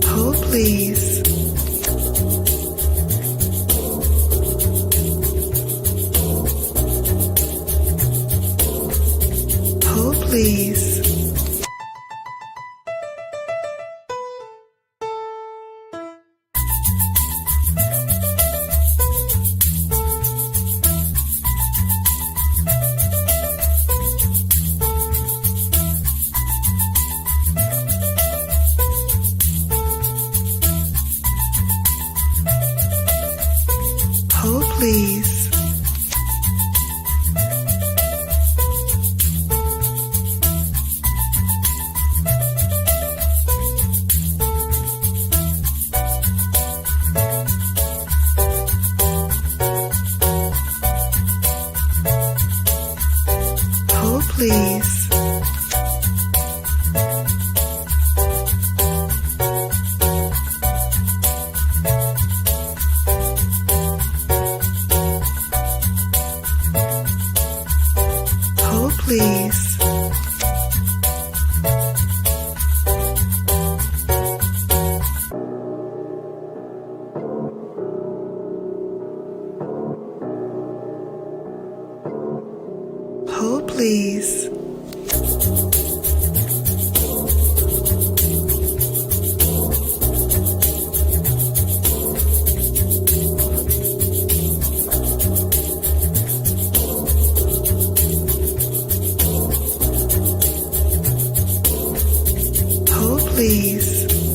Hold please. Hold please. Hold please. Hold please. Hold please. Hold please. Hold please.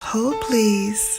Hold please.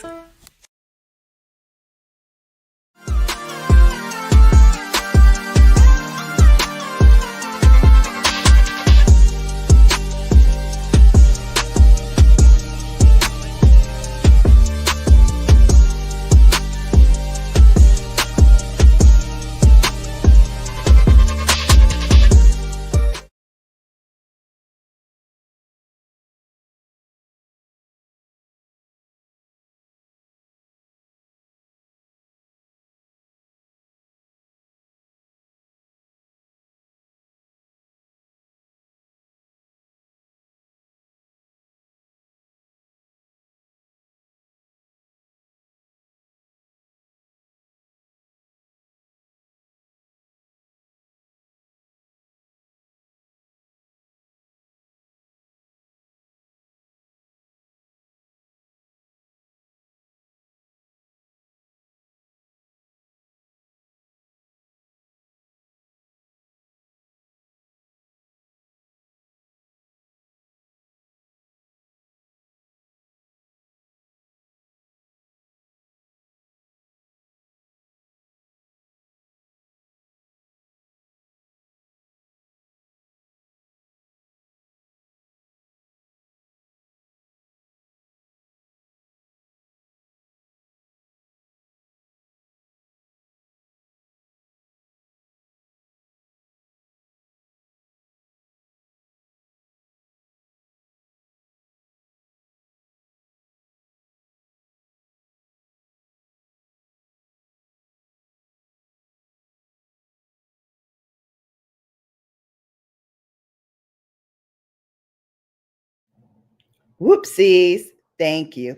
Whoopsies. Thank you.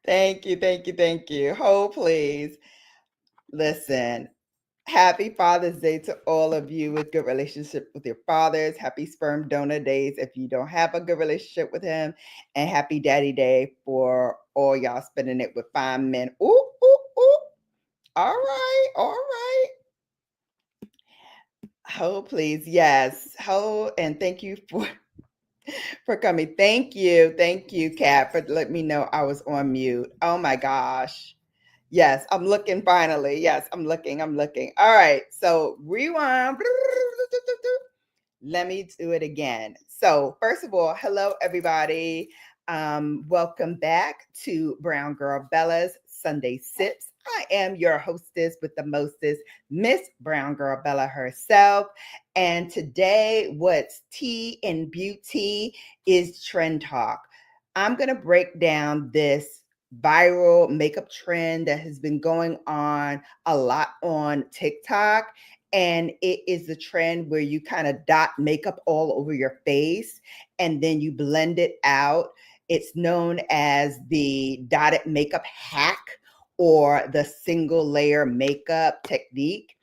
Thank you, thank you, thank you. Hold please. Listen, happy Father's Day to all of you with good relationship with your fathers. Happy sperm donor days if you don't have a good relationship with him. And happy Daddy Day for all y'all spending it with fine men. Ooh, ooh, ooh. All right, all right. Hold please. Yes. Hold and thank you for coming. Thank you, Kat, for letting me know I was on mute. Oh my gosh. Yes, I'm looking finally. Yes, I'm looking. All right. So rewind. Let me do it again. So, first of all, hello, everybody. Welcome back to Brown Girl Bella's Sunday Sips. I am your hostess with the mostest, Miss Brown Girl Bella herself. And today, what's tea and beauty is trend talk. I'm going to break down this viral makeup trend that has been going on a lot on TikTok. And it is the trend where you kind of dot makeup all over your face and then you blend it out. It's known as the dotted makeup hack or the single layer makeup technique.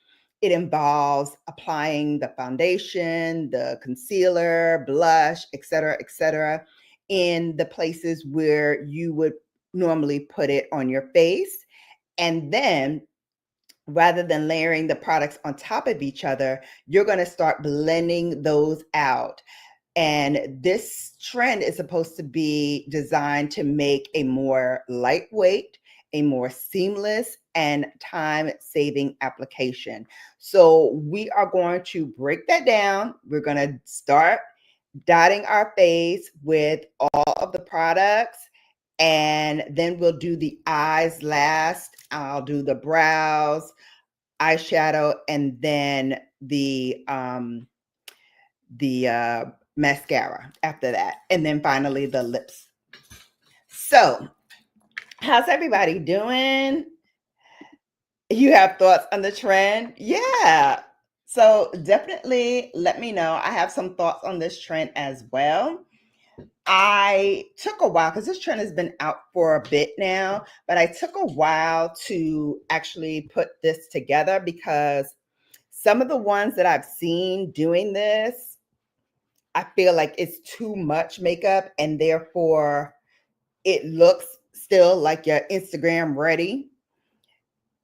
It involves applying the foundation, the concealer, blush, etc., in the places where you would normally put it on your face. And then rather than layering the products on top of each other, you're going to start blending those out. And this trend is supposed to be designed to make a more lightweight, a more seamless, and time-saving application. So we are going to break that down. We're going to start dotting our face with all of the products, and then we'll do the eyes last. I'll do the brows, eyeshadow, and then the mascara after that, and then finally the lips. So, how's everybody doing? You have thoughts on the trend? Yeah. So definitely let me know. I have some thoughts on this trend as well. I took a while because this trend has been out for a bit now, but I took a while to actually put this together because some of the ones that I've seen doing this, I feel like it's too much makeup and therefore it looks still like your Instagram ready.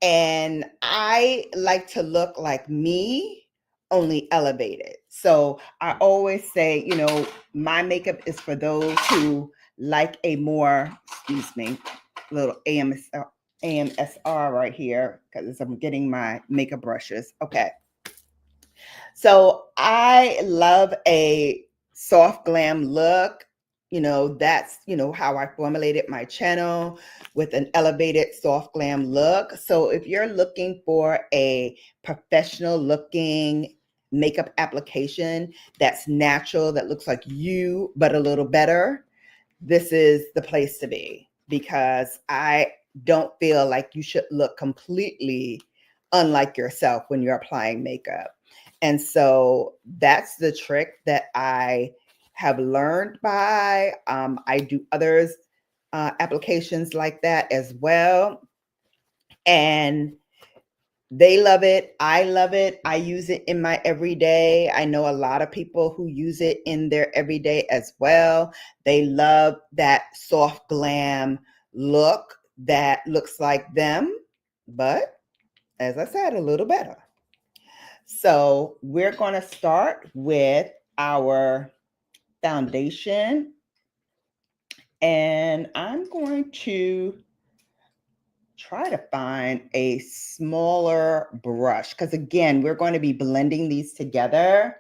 And I like to look like me, only elevated. So I always say, my makeup is for those who like a more, excuse me, little AMSR right here because I'm getting my makeup brushes. Okay. So I love a soft glam look. That's, how I formulated my channel with an elevated soft glam look. So if you're looking for a professional looking makeup application that's natural, that looks like you, but a little better, this is the place to be because I don't feel like you should look completely unlike yourself when you're applying makeup. And so that's the trick that I have learned by. I do others applications like that as well. And they love it. I love it. I use it in my everyday. I know a lot of people who use it in their everyday as well. They love that soft glam look that looks like them, but as I said, a little better. So we're going to start with our foundation. And I'm going to try to find a smaller brush because, again, we're going to be blending these together.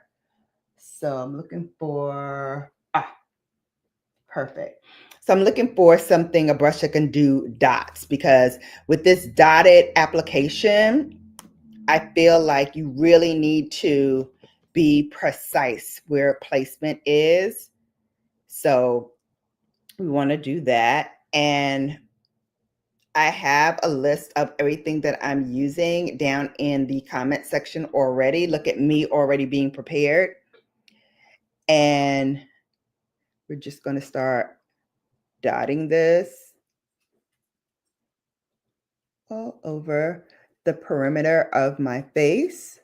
So I'm looking for, perfect. So I'm looking for a brush that can do dots because with this dotted application, I feel like you really need to be precise where placement is. So we want to do that. And I have a list of everything that I'm using down in the comment section already. Look at me already being prepared. And we're just going to start dotting this all over the perimeter of my face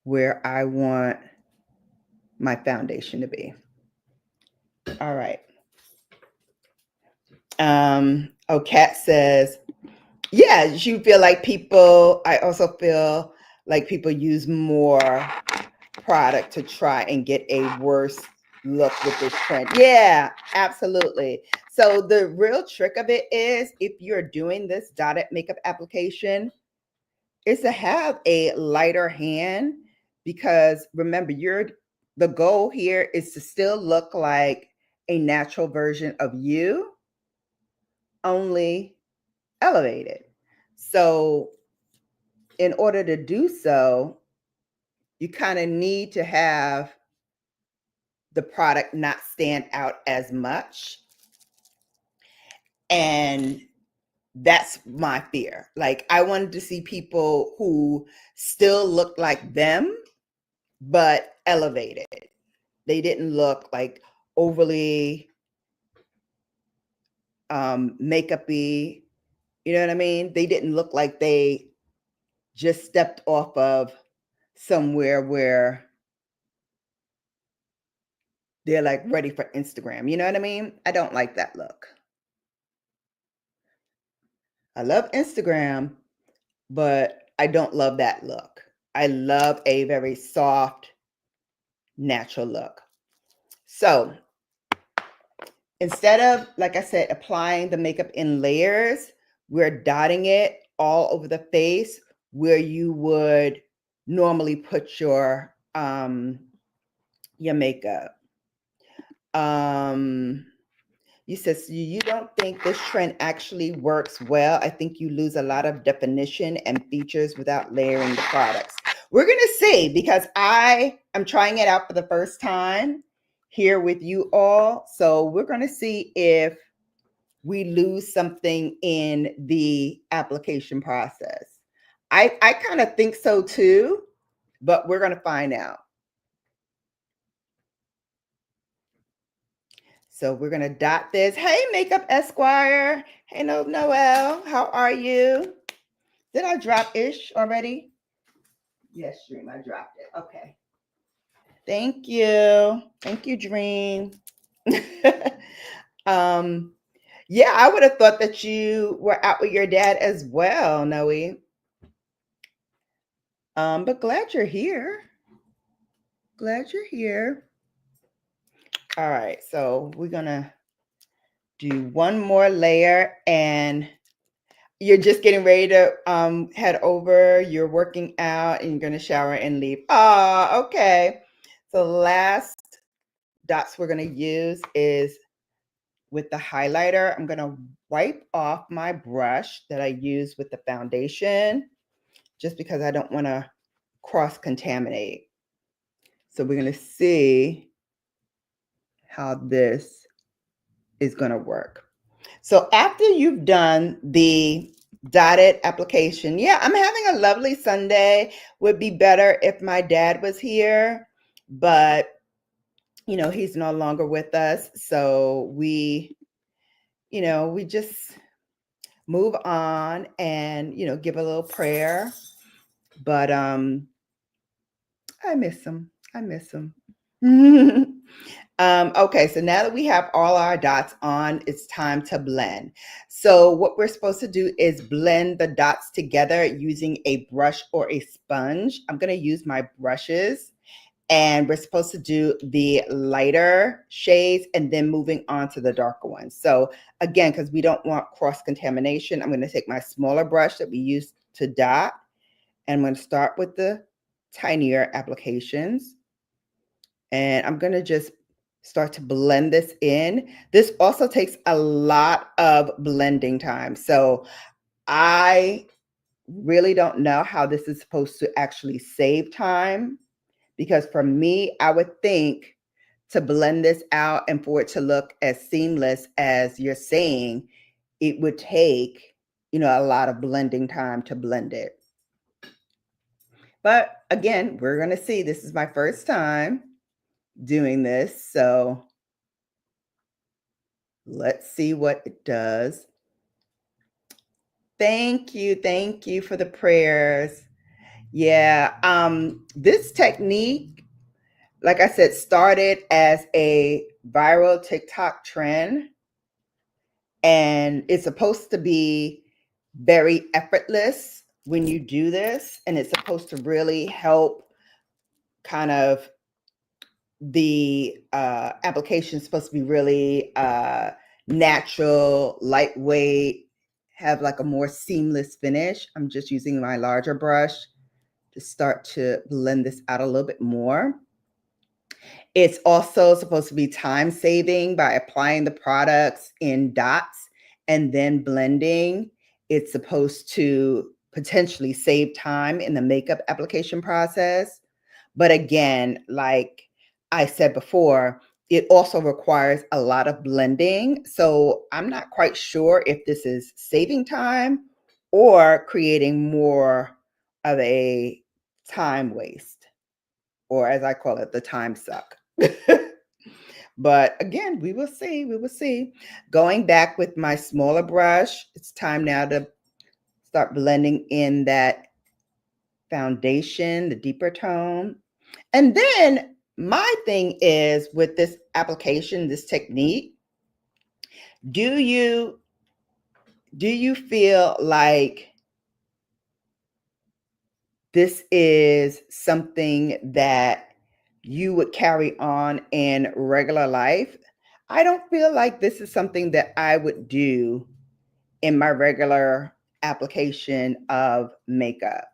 where I want my foundation to be. All right. Kat says, yeah, you feel like I also feel like people use more product to try and get a worse look with this trend. Yeah, absolutely. So the real trick of it is if you're doing this dotted makeup application, is to have a lighter hand, because remember, the goal here is to still look like a natural version of you, only elevated. So in order to do so, you kind of need to have the product not stand out as much. And that's my fear. Like, I wanted to see people who still look like them, but elevated. They didn't look like overly makeup-y. You know what I mean? They didn't look like they just stepped off of somewhere where they're like ready for Instagram. You know what I mean? I don't like that look. I love Instagram, but I don't love that look. I love a very soft, natural look. So instead of, like I said, applying the makeup in layers, we're dotting it all over the face where you would normally put your makeup. You said, so you don't think this trend actually works well? I think you lose a lot of definition and features without layering the products. We're going to see, because I am trying it out for the first time here with you all. So we're going to see if we lose something in the application process. I kind of think so too, but we're going to find out. So we're going to dot this. Hey, Makeup Esquire. Hey, Noel. How are you? Did I drop Ish already? Yes, Dream, I dropped it. Okay. Thank you. Thank you, Dream. Yeah, I would have thought that you were out with your dad as well, Noe. But glad you're here. Glad you're here. All right, so we're gonna do one more layer, and you're just getting ready to head over. You're working out, and you're gonna shower and leave. Ah, okay. So the last dots we're gonna use is with the highlighter. I'm gonna wipe off my brush that I used with the foundation, just because I don't want to cross-contaminate. So we're gonna see how this is going to work. So after you've done the dotted application, yeah, I'm having a lovely Sunday. Would be better if my dad was here, but you know, he's no longer with us. So we just move on and, give a little prayer. But I miss him. I miss him. Okay, so now that we have all our dots on, it's time to blend. So what we're supposed to do is blend the dots together using a brush or a sponge. I'm going to use my brushes, and we're supposed to do the lighter shades and then moving on to the darker ones. So again, because we don't want cross-contamination, I'm going to take my smaller brush that we used to dot, and I'm going to start with the tinier applications. And I'm going to just start to blend this in. This also takes a lot of blending time. So I really don't know how this is supposed to actually save time, because for me, I would think to blend this out and for it to look as seamless as you're saying, it would take, a lot of blending time to blend it. But again, we're going to see. This is my first time doing this, so let's see what it does. Thank you for the prayers. Yeah, this technique, like I said, started as a viral TikTok trend, and it's supposed to be very effortless when you do this, and it's supposed to really help kind of the application is supposed to be really natural, lightweight, have like a more seamless finish, I'm just using my larger brush to start to blend this out a little bit more. It's also supposed to be time saving by applying the products in dots and then blending. It's supposed to potentially save time in the makeup application process. But again, like I said before, it also requires a lot of blending. So I'm not quite sure if this is saving time or creating more of a time waste, or as I call it, the time suck. But again, we will see. We will see. Going back with my smaller brush, it's time now to start blending in that foundation, the deeper tone. And then my thing is with this application, this technique, do you feel like this is something that you would carry on in regular life? I don't feel like this is something that I would do in my regular application of makeup.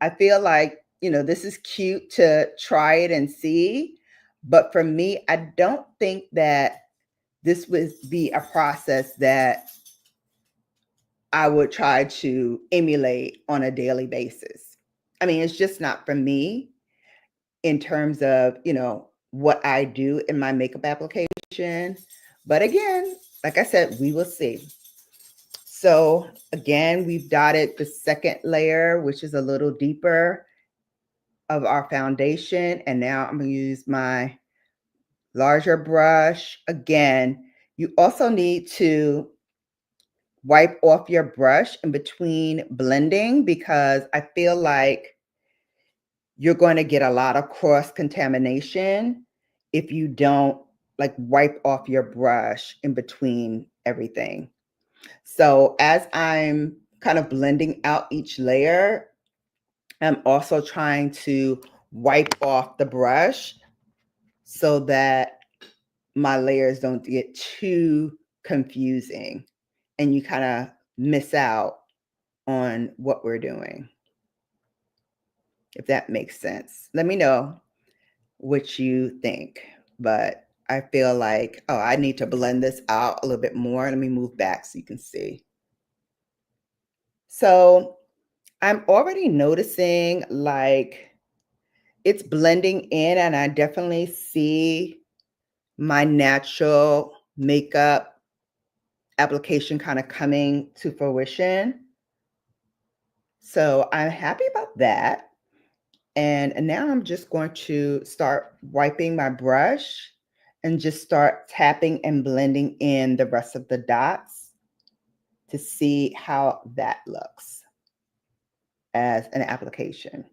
I feel like, this is cute to try it and see, but for me, I don't think that this would be a process that I would try to emulate on a daily basis. I mean, it's just not for me in terms of, what I do in my makeup application. But again, like I said, we will see. So again, we've dotted the second layer, which is a little deeper of our foundation. And now I'm going to use my larger brush. Again, you also need to wipe off your brush in between blending, because I feel like you're going to get a lot of cross contamination if you don't like wipe off your brush in between everything. So as I'm kind of blending out each layer, I'm also trying to wipe off the brush so that my layers don't get too confusing and you kind of miss out on what we're doing. If that makes sense. Let me know what you think. But I feel like, oh, I need to blend this out a little bit more. Let me move back so you can see. So I'm already noticing like it's blending in, and I definitely see my natural makeup application kind of coming to fruition. So I'm happy about that. And now I'm just going to start wiping my brush and just start tapping and blending in the rest of the dots to see how that looks as an application.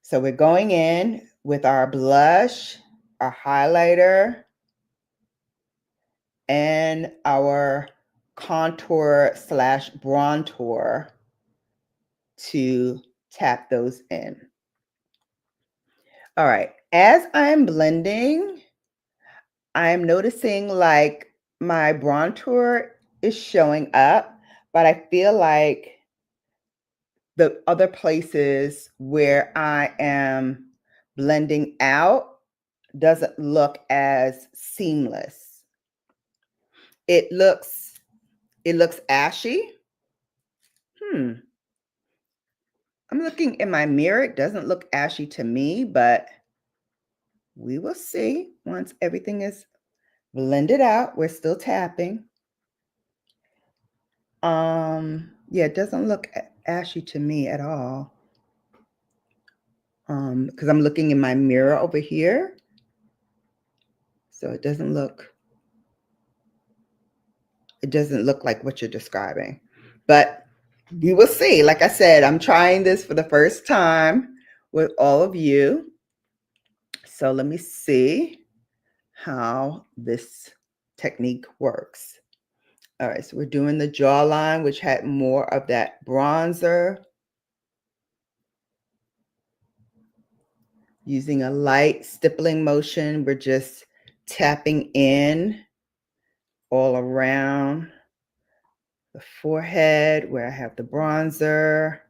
So we're going in with our blush, our highlighter, and our contour / bronzer to tap those in. All right, as I'm blending, I'm noticing like my bronzer is showing up, but I feel like the other places where I am blending out doesn't look as seamless. It looks ashy. I'm looking in my mirror. It doesn't look ashy to me, but we will see once everything is blended out. We're still tapping. Yeah, it doesn't look ashy to me at all. Because I'm looking in my mirror over here. So it doesn't look like what you're describing. But we will see. Like I said, I'm trying this for the first time with all of you. So let me see how this technique works. All right, so we're doing the jawline, which had more of that bronzer. Using a light stippling motion, we're just tapping in all around the forehead where I have the bronzer,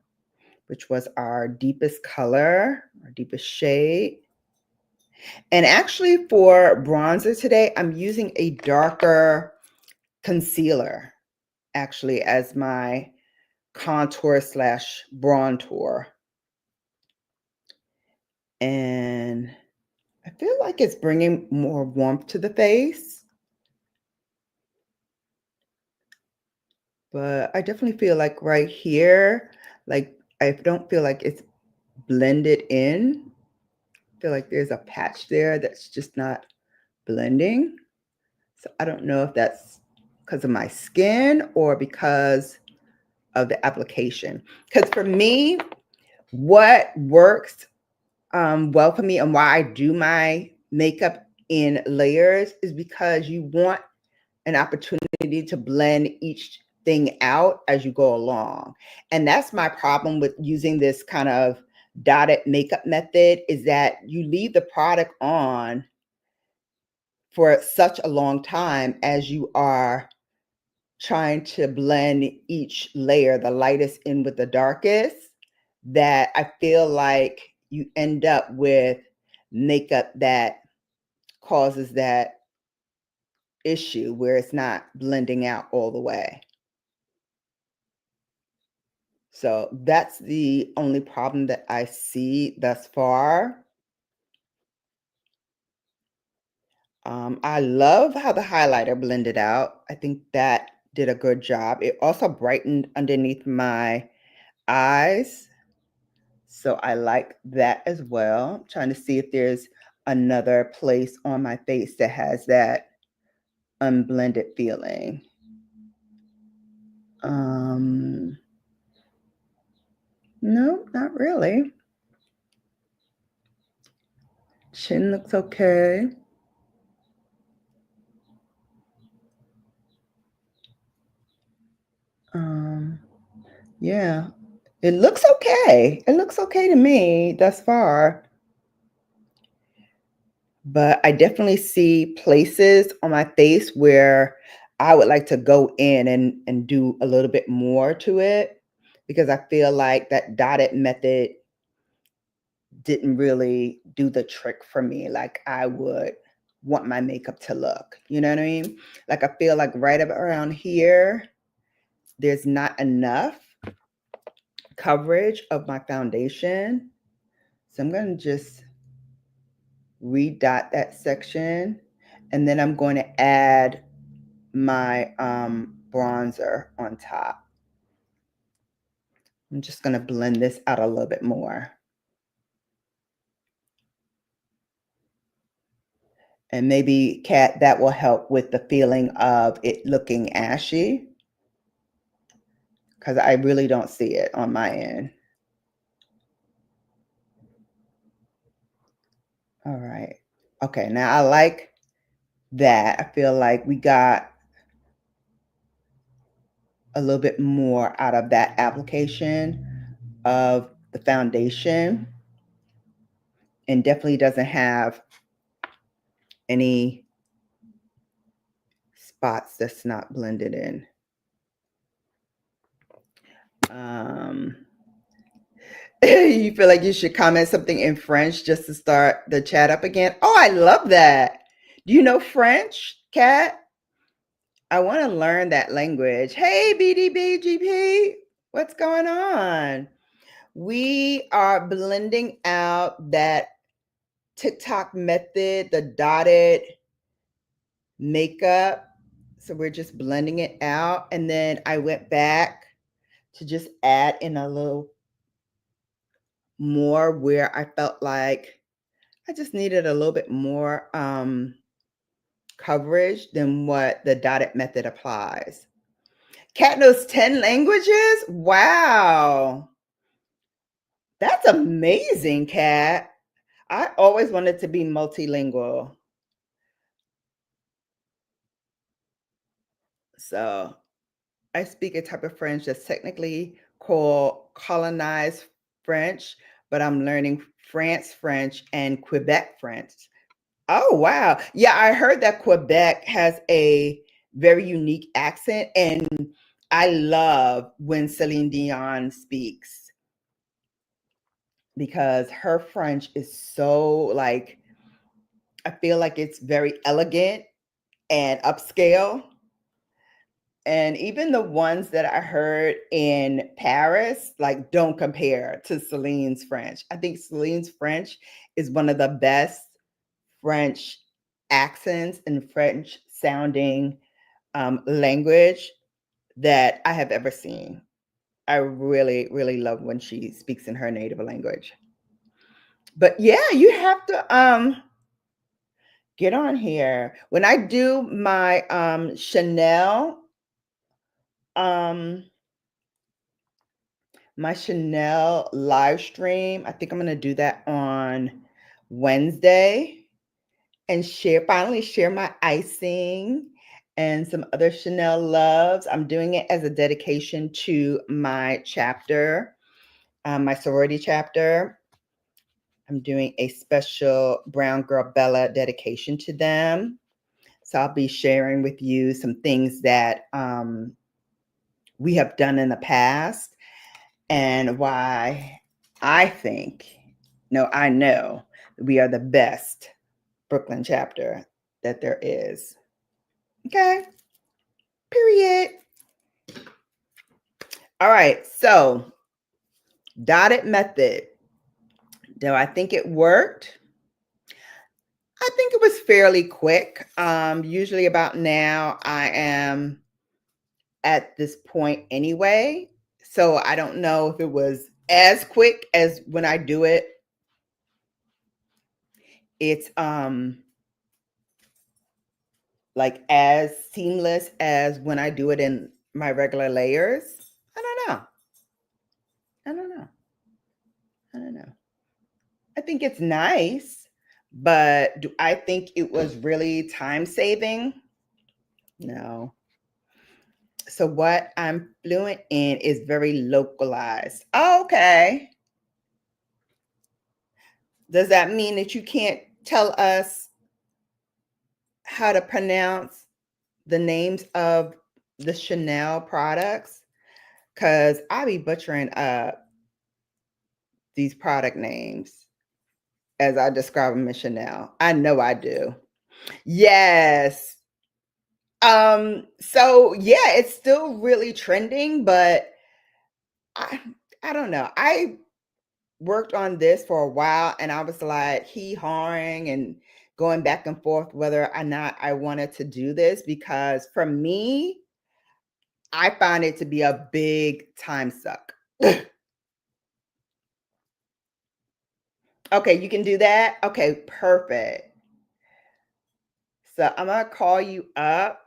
which was our deepest color, our deepest shade. And actually for bronzer today, I'm using a darker concealer actually as my contour slash bronzer. And I feel like it's bringing more warmth to the face. But I definitely feel like right here, like I don't feel like it's blended in. I feel like there's a patch there that's just not blending. So I don't know if that's because of my skin or because of the application. Because for me, what works well for me and why I do my makeup in layers is because you want an opportunity to blend each thing out as you go along. And that's my problem with using this kind of dotted makeup method is that you leave the product on for such a long time as you are trying to blend each layer, the lightest in with the darkest, that I feel like you end up with makeup that causes that issue where it's not blending out all the way. So that's the only problem that I see thus far. I love how the highlighter blended out. I think that did a good job. It also brightened underneath my eyes. So I like that as well. I'm trying to see if there's another place on my face that has that unblended feeling. No, not really. Chin looks okay. Yeah, it looks okay. It looks okay to me thus far. But I definitely see places on my face where I would like to go in and do a little bit more to it because I feel like that dotted method didn't really do the trick for me like I would want my makeup to look. You know what I mean? Like I feel like right up around here, there's not enough coverage of my foundation. So I'm going to just redot that section. And then I'm going to add my bronzer on top. I'm just going to blend this out a little bit more. And maybe, Kat, that will help with the feeling of it looking ashy. Because I really don't see it on my end. All right. Okay, now I like that. I feel like we got a little bit more out of that application of the foundation and definitely doesn't have any spots that's not blended in. You feel like you should comment something in French just to start the chat up again? Oh, I love that. Do you know French, Kat? I want to learn that language. Hey, BDBGP, what's going on? We are blending out that TikTok method, the dotted makeup. So we're just blending it out. And then I went back to just add in a little more where I felt like I just needed a little bit more coverage than what the dotted method applies. Kat knows 10 languages? Wow. That's amazing, Kat. I always wanted to be multilingual. So I speak a type of French that's technically called colonized French, but I'm learning France French and Quebec French. Oh, wow. Yeah, I heard that Quebec has a very unique accent, and I love when Celine Dion speaks because her French is so like, I feel like it's very elegant and upscale. And even the ones that I heard in Paris, like, don't compare to Celine's French. I think Celine's French is one of the best French accents and French sounding language that I have ever seen. I really, really love when she speaks in her native language. But yeah, you have to get on here. When I do my Chanel um my Chanel live stream, I think I'm going to do that on Wednesday and finally share my icing and some other Chanel loves. I'm doing it as a dedication to my chapter, my sorority chapter. I'm doing a special Brown Girl Bella dedication to them. So I'll be sharing with you some things that we have done in the past and why I think, no, I know we are the best Brooklyn chapter that there is. Okay. Period. All right. So, dotted method. Do I think it worked? I think it was fairly quick. Usually about now, I am at this point anyway. So I don't know if it was as quick as when I do it. It's like as seamless as when I do it in my regular layers. I don't know. I don't know. I don't know. I think it's nice, but do I think it was really time saving? No. So what I'm fluent in is very localized. Oh, okay. Does that mean that you can't tell us how to pronounce the names of the Chanel products? Because I be butchering up these product names as I describe them in Chanel. I know I do. Yes. So yeah, it's still really trending, but I I don't know. I worked on this for a while and I was like hawing and going back and forth whether or not I wanted to do this because for me, I find it to be a big time suck. Okay, you can do that? Okay, perfect. So I'm gonna call you up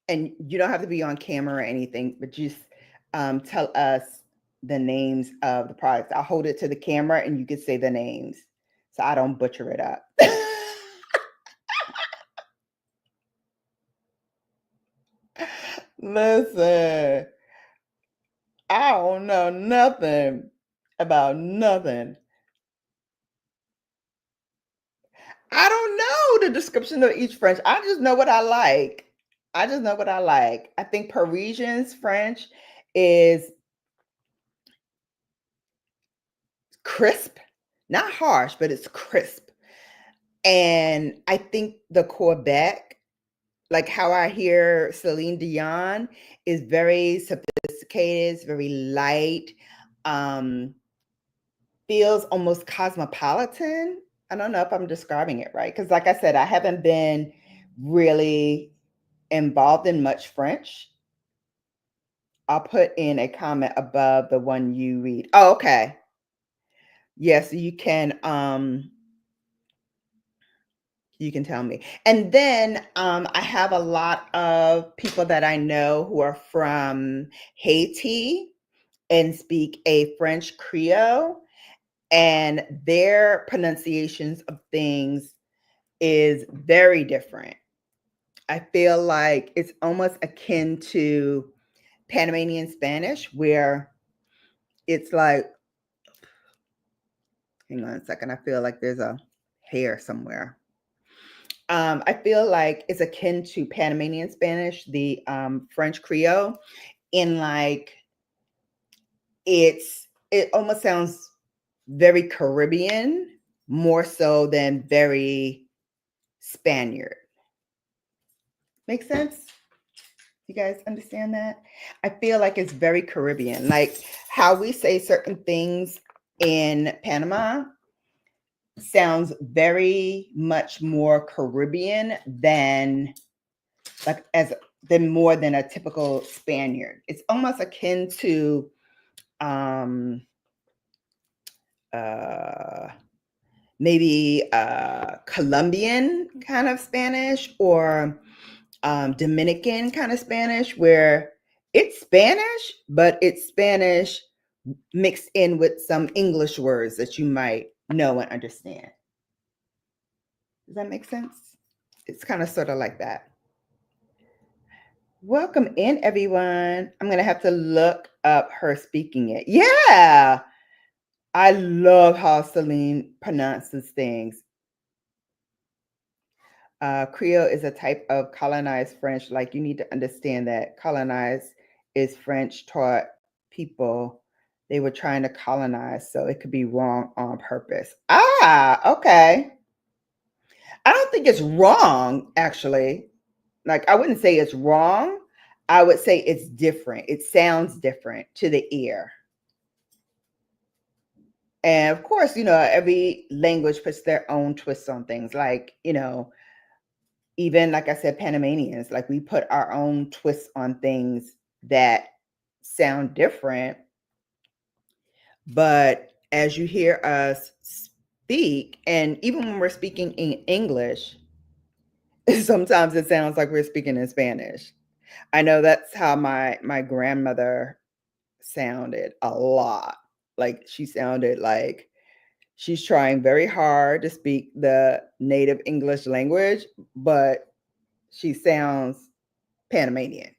and you don't have to be on camera or anything, but just tell us the names of the products. I'll hold it to the camera and you can say the names so I don't butcher it up. Listen, I don't know nothing about nothing. I don't know the description of each French. I just know what I like. I just know what I like. I think Parisian's French is crisp, not harsh, but it's crisp. And I think the Quebec, like how I hear Celine Dion, is very sophisticated, it's very light, um, feels almost cosmopolitan. I don't know if I'm describing it right. Because like I said, I haven't been really involved in much French. I'll put in a comment above the one you read. Oh, okay. Yes, you can tell me. And then I have a lot of people that I know who are from Haiti and speak a French Creole, and their pronunciations of things is very different. I feel like it's almost akin to Panamanian Spanish, where it's like, hang on a second, I feel like there's a hair somewhere. I feel like it's akin to Panamanian Spanish, the French Creole, in like it almost sounds very Caribbean, more so than very Spaniard. Make sense? You guys understand that? I feel like it's very Caribbean, like how we say certain things in Panama sounds very much more Caribbean than more than a typical Spaniard. It's almost akin to maybe Colombian kind of Spanish or Dominican kind of Spanish, where it's Spanish, but it's Spanish mixed in with some English words that you might know and understand. Does that make sense? It's kind of sort of like that. Welcome in, everyone. I'm going to have to look up her speaking it. Yeah. I love how Celine pronounces things. Creole is a type of colonized French. Like, you need to understand that colonized is French taught people. They were trying to colonize, so it could be wrong on purpose. Okay. I don't think it's wrong, actually. Like, I wouldn't say it's wrong. I would say it's different. It sounds different to the ear. And of course, every language puts their own twists on things. Like, even like I said, Panamanians, like we put our own twists on things that sound different. But as you hear us speak, and even when we're speaking in English, sometimes it sounds like we're speaking in Spanish. I know that's how my grandmother sounded a lot. Like, she sounded like she's trying very hard to speak the native English language, but she sounds Panamanian.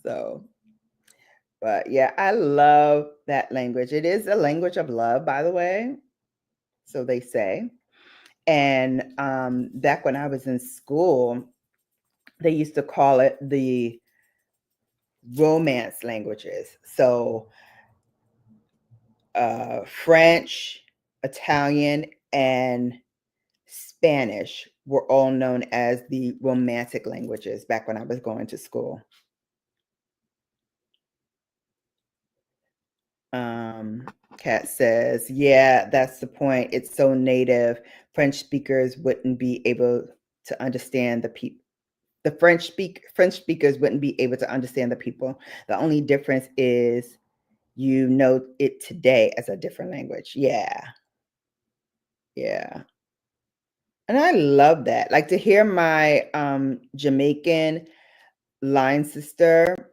So, but yeah, I love that language. It is a language of love, by the way. So they say. And back when I was in school, they used to call it the romance languages. So French, Italian, and Spanish were all known as the romantic languages back when I was going to school. Kat says, yeah, that's the point. It's so native. French speakers wouldn't be able to understand the people. The French speakers wouldn't be able to understand the people. The only difference is you know it today as a different language. Yeah. Yeah. And I love that. Like, to hear my Jamaican line sister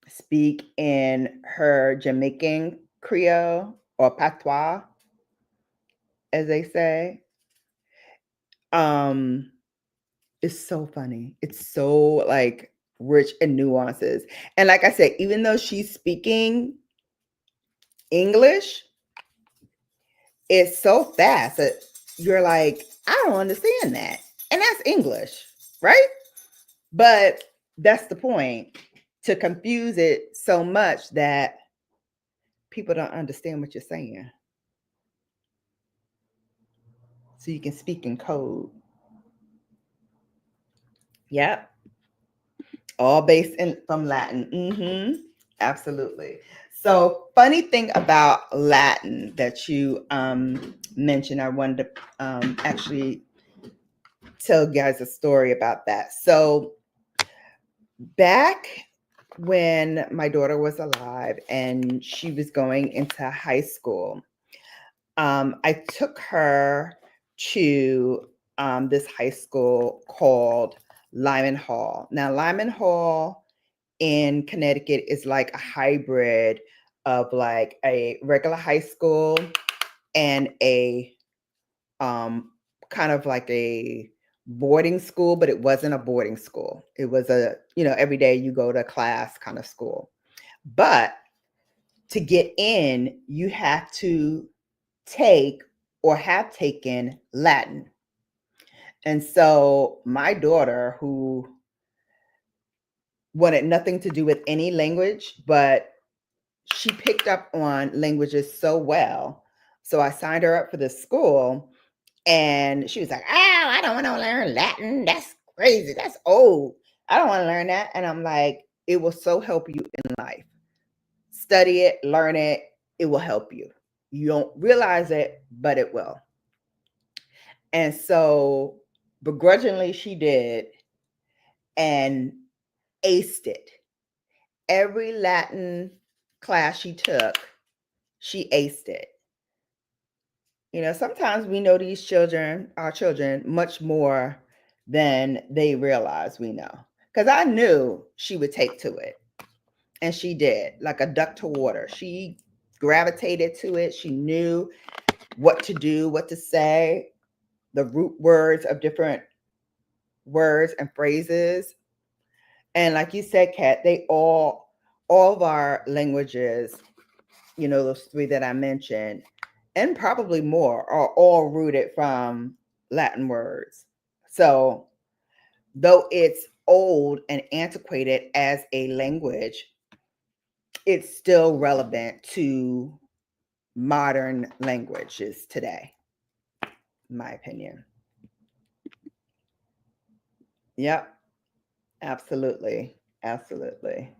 speak in her Jamaican Creole, or patois, as they say. It's so funny. It's so like rich in nuances. And like I said, even though she's speaking English, it's so fast that you're like, I don't understand that. And that's English, right? But that's the point, to confuse it so much that people don't understand what you're saying. So you can speak in code. Yep. All based in from Latin. Absolutely. So, funny thing about Latin that you mentioned, I wanted to actually tell you guys a story about that. So, back when my daughter was alive and she was going into high school, I took her to this high school called Lyman Hall. Now, Lyman Hall in Connecticut is like a hybrid of like a regular high school and a kind of like a boarding school, but it wasn't a boarding school. It was a, every day you go to class kind of school. But to get in, you have to take or have taken Latin. And so my daughter, who wanted nothing to do with any language, but she picked up on languages so well. So I signed her up for this school, and she was like, "Oh, I don't want to learn Latin. That's crazy. That's old. I don't want to learn that." And I'm like, it will so help you in life. Study it, learn it. It will help you. You don't realize it, but it will. And so begrudgingly, she did and aced it. Every Latin class she took, she aced it. You know, sometimes we know these children, our children, much more than they realize we know. Because I knew she would take to it. And she did, like a duck to water. She gravitated to it. She knew what to do, what to say, the root words of different words and phrases. And like you said, Kat, they all of our languages, you know, those three that I mentioned, and probably more, are all rooted from Latin words. So though it's old and antiquated as a language, it's still relevant to modern languages today, in my opinion. Yep, absolutely. Absolutely.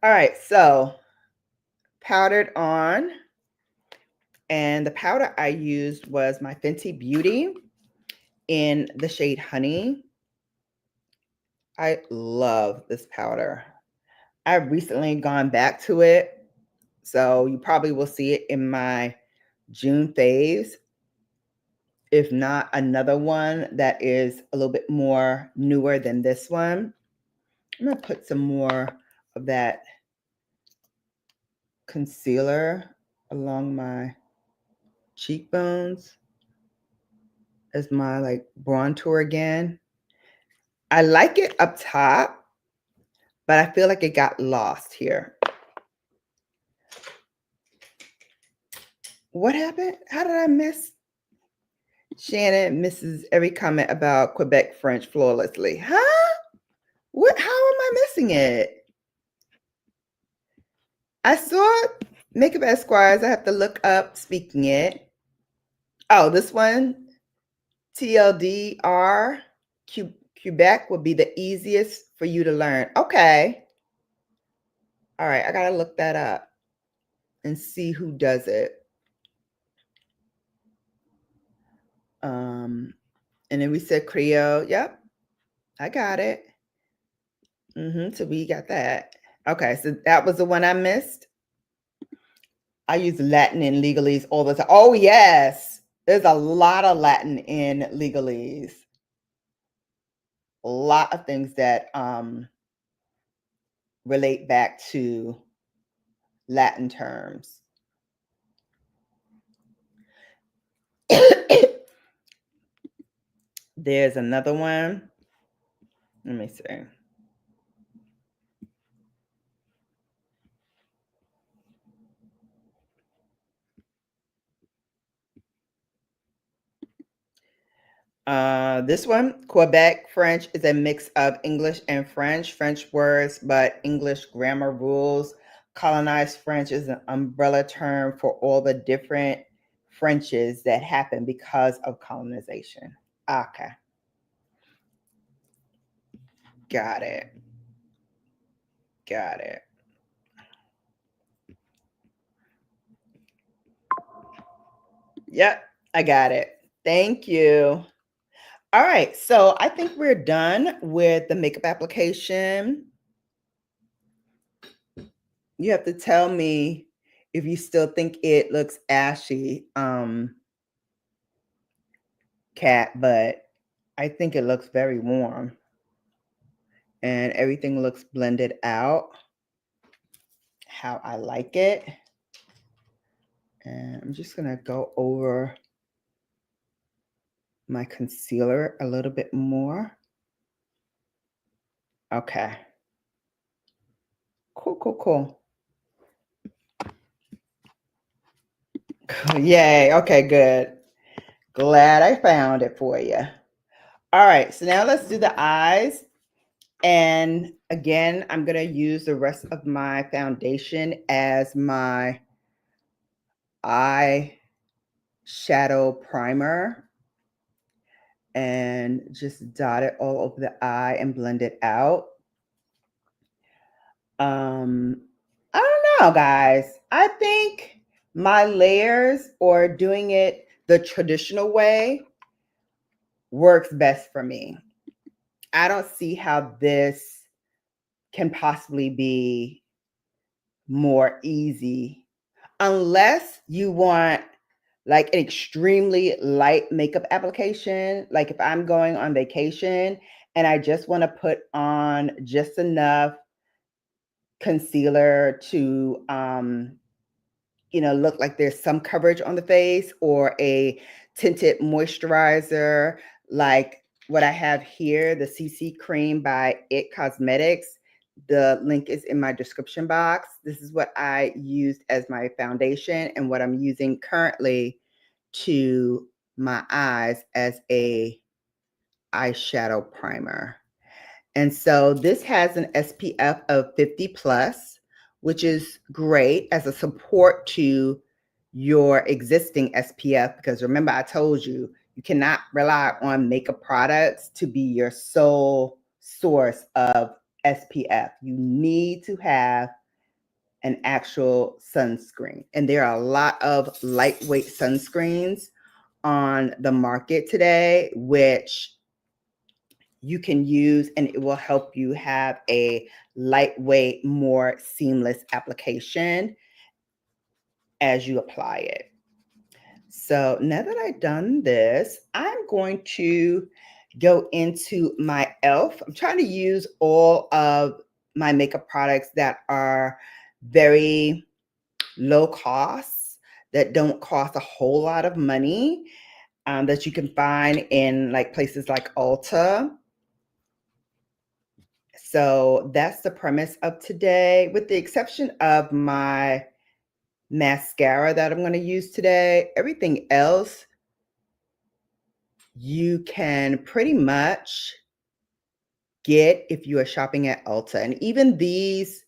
All right, so powdered on. And the powder I used was my Fenty Beauty in the shade Honey. I love this powder. I've recently gone back to it, so you probably will see it in my June faves. If not, another one that is a little bit more newer than this one. I'm going to put some more of that concealer along my cheekbones as my like bronzer again. I like it up top, but I feel like it got lost here. What happened? How did I miss? Shannon misses every comment about Quebec French flawlessly. Huh? What? How am I missing it? I saw Makeup Esquires. I have to look up speaking it. Oh, this one, TLDR, Quebec would be the easiest for you to learn. Okay. All right, I gotta look that up and see who does it. And then we said Creole. Yep, I got it. So we got that. Okay, so that was the one I missed. I use Latin in legalese all the time. Oh, yes. There's a lot of Latin in legalese. A lot of things that relate back to Latin terms. There's another one. Let me see. This one, Quebec French, is a mix of English and French words, but English grammar rules. Colonized French is an umbrella term for all the different Frenches that happened because of colonization. Okay. Got it. Got it. Yep, I got it. Thank you. All right, so I think we're done with the makeup application. You have to tell me if you still think it looks ashy, Kat, but I think it looks very warm. And everything looks blended out how I like it. And I'm just gonna go over my concealer a little bit more. Okay. Cool. Yay. Okay, good. Glad I found it for you. All right, so now let's do the eyes. And again, I'm going to use the rest of my foundation as my eye shadow primer and just dot it all over the eye and blend it out. I don't know, guys. I think my layers or doing it the traditional way works best for me. I don't see how this can possibly be more easy unless you want like an extremely light makeup application. Like if I'm going on vacation and I just want to put on just enough concealer to look like there's some coverage on the face, or a tinted moisturizer like what I have here, the CC cream by It Cosmetics. The link is in my description box. This is what I used as my foundation and what I'm using currently to my eyes as a eyeshadow primer. And so this has an SPF of 50 plus, which is great as a support to your existing SPF, because remember I told you, you cannot rely on makeup products to be your sole source of SPF. You need to have an actual sunscreen. And there are a lot of lightweight sunscreens on the market today, which you can use, and it will help you have a lightweight, more seamless application as you apply it. So now that I've done this, I'm going to go into my e.l.f. I'm trying to use all of my makeup products that are very low cost, that don't cost a whole lot of money, that you can find in like places like Ulta. So that's the premise of today, with the exception of my mascara that I'm going to use today. Everything else you can pretty much get if you are shopping at Ulta. And even these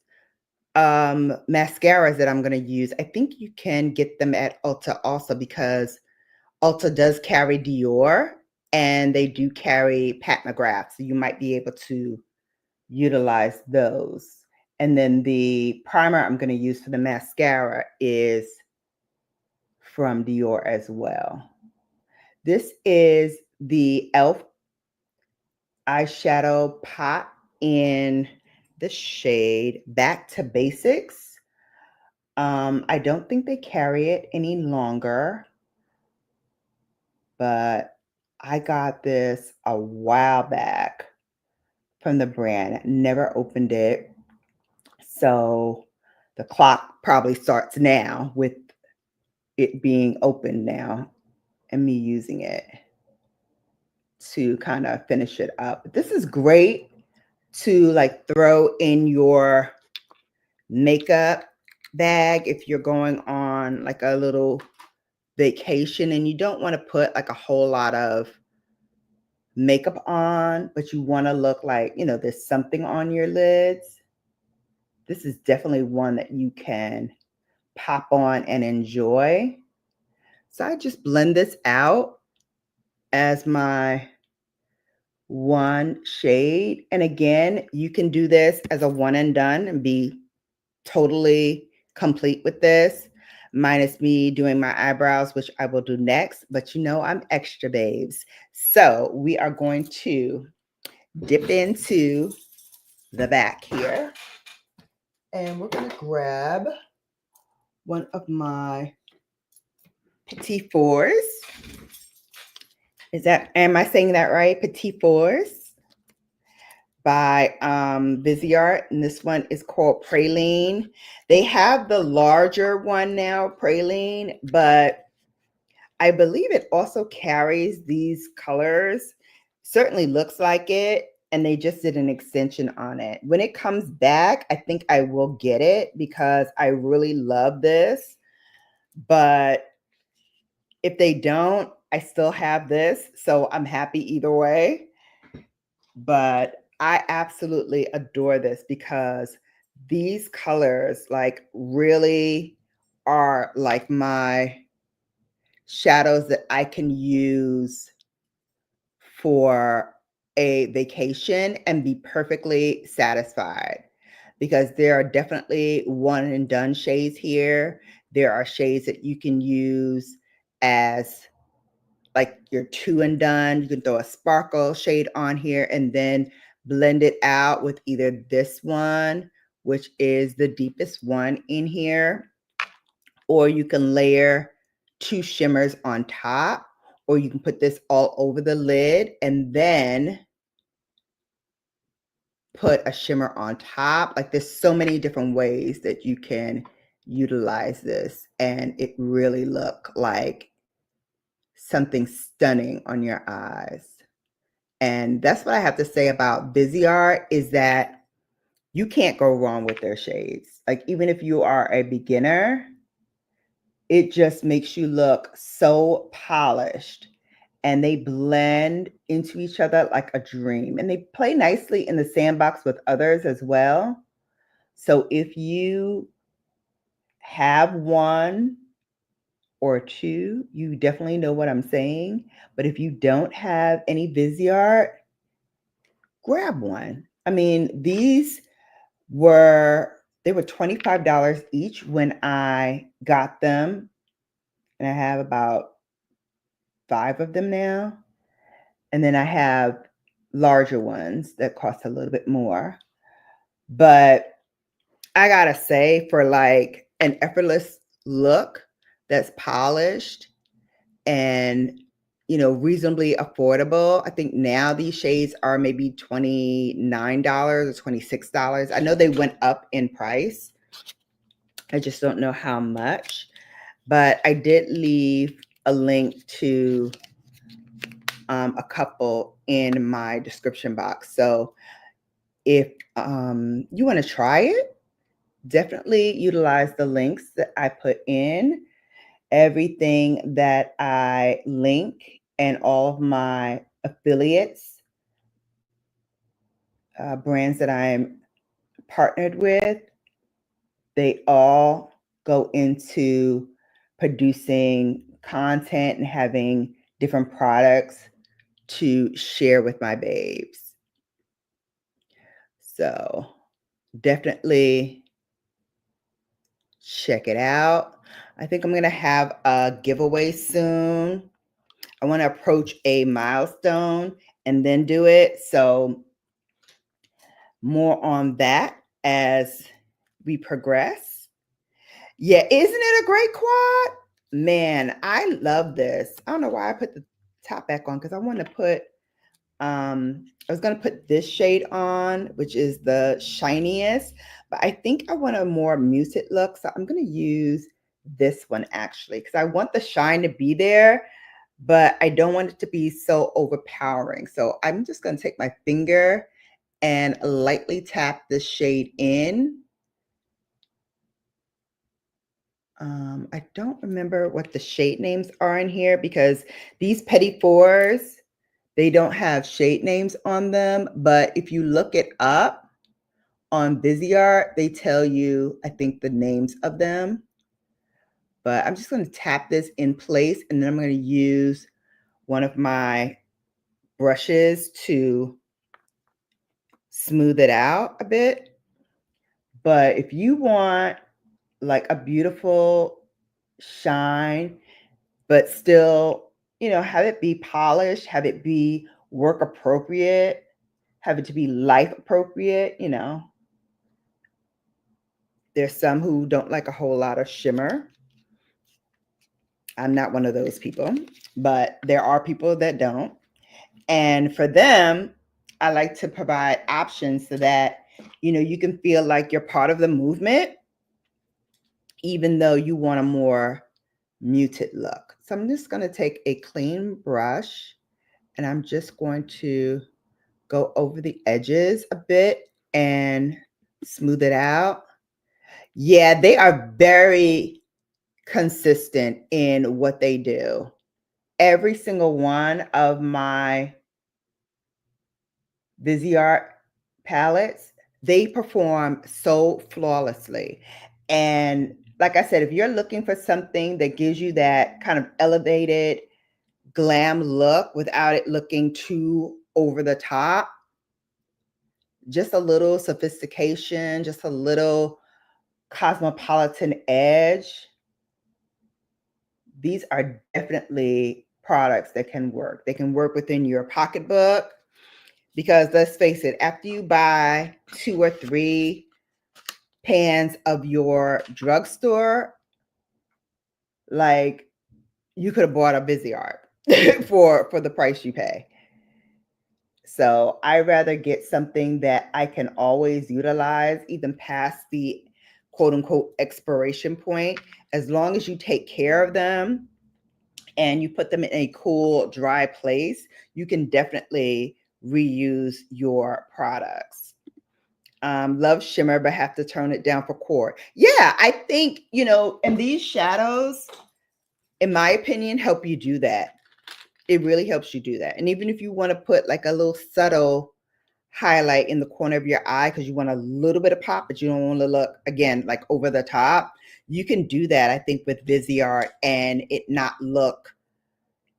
mascaras that I'm going to use, I think you can get them at Ulta also, because Ulta does carry Dior and they do carry Pat McGrath. So you might be able to utilize those. And then the primer I'm going to use for the mascara is from Dior as well. This is the e.l.f. eyeshadow pot in the shade Back to Basics. I don't think they carry it any longer, but I got this a while back from the brand. Never opened it. So the clock probably starts now with it being open now and me using it to kind of finish it up. This is great to like throw in your makeup bag if you're going on like a little vacation and you don't want to put like a whole lot of makeup on, but you want to look like, there's something on your lids. This is definitely one that you can pop on and enjoy. So I just blend this out as my one shade. And again, you can do this as a one and done and be totally complete with this, minus me doing my eyebrows, which I will do next. But I'm extra, babes. So we are going to dip into the back here. And we're going to grab one of my Petit Fours. Am I saying that right? Petit Fours by Viseart, and this one is called Praline. They have the larger one now, Praline, but I believe it also carries these colors. Certainly looks like it, and they just did an extension on it. When it comes back, I think I will get it because I really love this, but If they don't, I still have this, so I'm happy either way. But I absolutely adore this because these colors like really are like my shadows that I can use for a vacation and be perfectly satisfied, because there are definitely one and done shades here. There are shades that you can use as like your two and done. You can throw a sparkle shade on here and then blend it out with either this one, which is the deepest one in here, or you can layer two shimmers on top, or you can put this all over the lid and then put a shimmer on top. Like there's so many different ways that you can utilize this and it really look like something stunning on your eyes. And that's what I have to say about Viseart, is that you can't go wrong with their shades. Like even if you are a beginner, it just makes you look so polished, and they blend into each other like a dream, and they play nicely in the sandbox with others as well. So if you have one or two, you definitely know what I'm saying. But if you don't have any Viseart, grab one. I mean, they were $25 each when I got them, and I have about 5 of them now. And then I have larger ones that cost a little bit more. But I gotta say, for like an effortless look that's polished and reasonably affordable, I think now these shades are maybe $29 or $26. I know they went up in price. I just don't know how much. But I did leave a link to a couple in my description box. So if you want to try it, definitely utilize the links that I put in. Everything that I link and all of my affiliates, brands that I'm partnered with, they all go into producing content and having different products to share with my babes. So definitely check it out. I think I'm going to have a giveaway soon. I want to approach a milestone and then do it. So more on that as we progress. Yeah, isn't it a great quad? Man, I love this. I don't know why I put the top back on, because I want to put I was going to put this shade on, which is the shiniest, but I think I want a more muted look. So I'm going to use this one actually, because I want the shine to be there, but I don't want it to be so overpowering. So I'm just going to take my finger and lightly tap this shade in. I don't remember what the shade names are in here, because these Petit Fours, they don't have shade names on them, but if you look it up on Viseart, they tell you, I think, the names of them. But I'm just going to tap this in place, and then I'm going to use one of my brushes to smooth it out a bit. But if you want like a beautiful shine, but still, have it be polished, have it be work appropriate, have it to be life appropriate, There's some who don't like a whole lot of shimmer. I'm not one of those people, but there are people that don't. And for them, I like to provide options so that, you can feel like you're part of the movement, even though you want a more muted look. So I'm just going to take a clean brush and I'm just going to go over the edges a bit and smooth it out. Yeah, they are very consistent in what they do. Every single one of my Viseart palettes, they perform so flawlessly. And like I said, if you're looking for something that gives you that kind of elevated glam look without it looking too over the top, just a little sophistication, just a little cosmopolitan edge, these are definitely products that can work. They can work within your pocketbook because let's face it, after you buy 2 or 3 pans of your drugstore, like you could have bought a Viseart for the price you pay. So I rather get something that I can always utilize, even past the quote unquote expiration point, as long as you take care of them and you put them in a cool, dry place, you can definitely reuse your products. Love shimmer, but have to turn it down for core. Yeah, I think, and these shadows, in my opinion, help you do that. It really helps you do that. And even if you want to put like a little subtle highlight in the corner of your eye because you want a little bit of pop, but you don't want to look, again, like over the top, you can do that, I think, with Viseart and it not look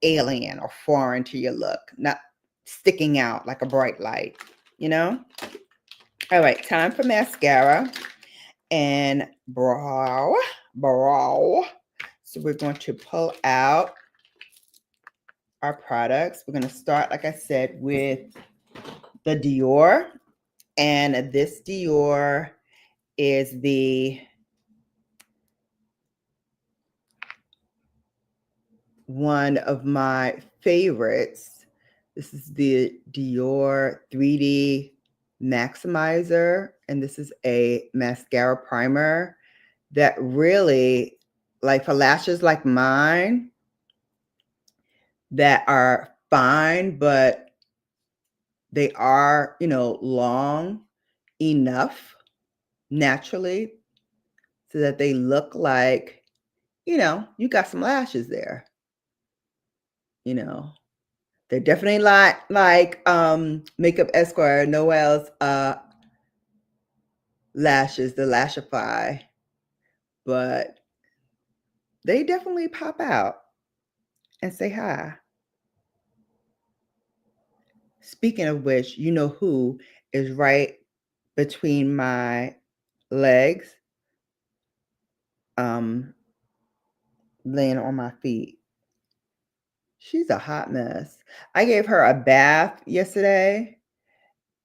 alien or foreign to your look, not sticking out like a bright light, All right, time for mascara and brow. So we're going to pull out our products. We're going to start, like I said, with the Dior. And this Dior is one of my favorites. This is the Dior 3D Maximizer, and this is a mascara primer that really, like for lashes like mine that are fine, but they are, long enough naturally so that they look like, you got some lashes there, They're definitely like Makeup Esquire Noel's lashes, the Lashify, but they definitely pop out and say hi. Speaking of which, you know who is right between my legs, laying on my feet. She's a hot mess. I gave her a bath yesterday.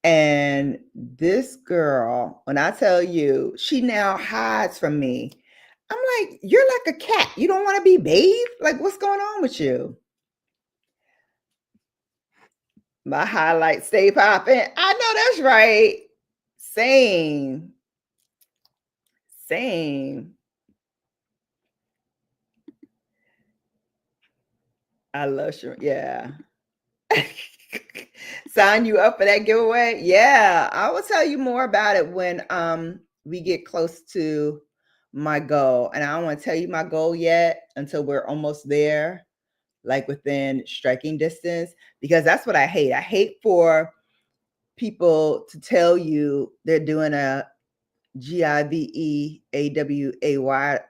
And this girl, when I tell you, she now hides from me. I'm like, you're like a cat. You don't want to be bathed? Like, what's going on with you? My highlights stay popping. I know that's right. Same. I love shrimp. Yeah. Sign you up for that giveaway? Yeah. I will tell you more about it when we get close to my goal. And I don't want to tell you my goal yet until we're almost there, like within striking distance, because that's what I hate. I hate for people to tell you they're doing a GIVEAWAY.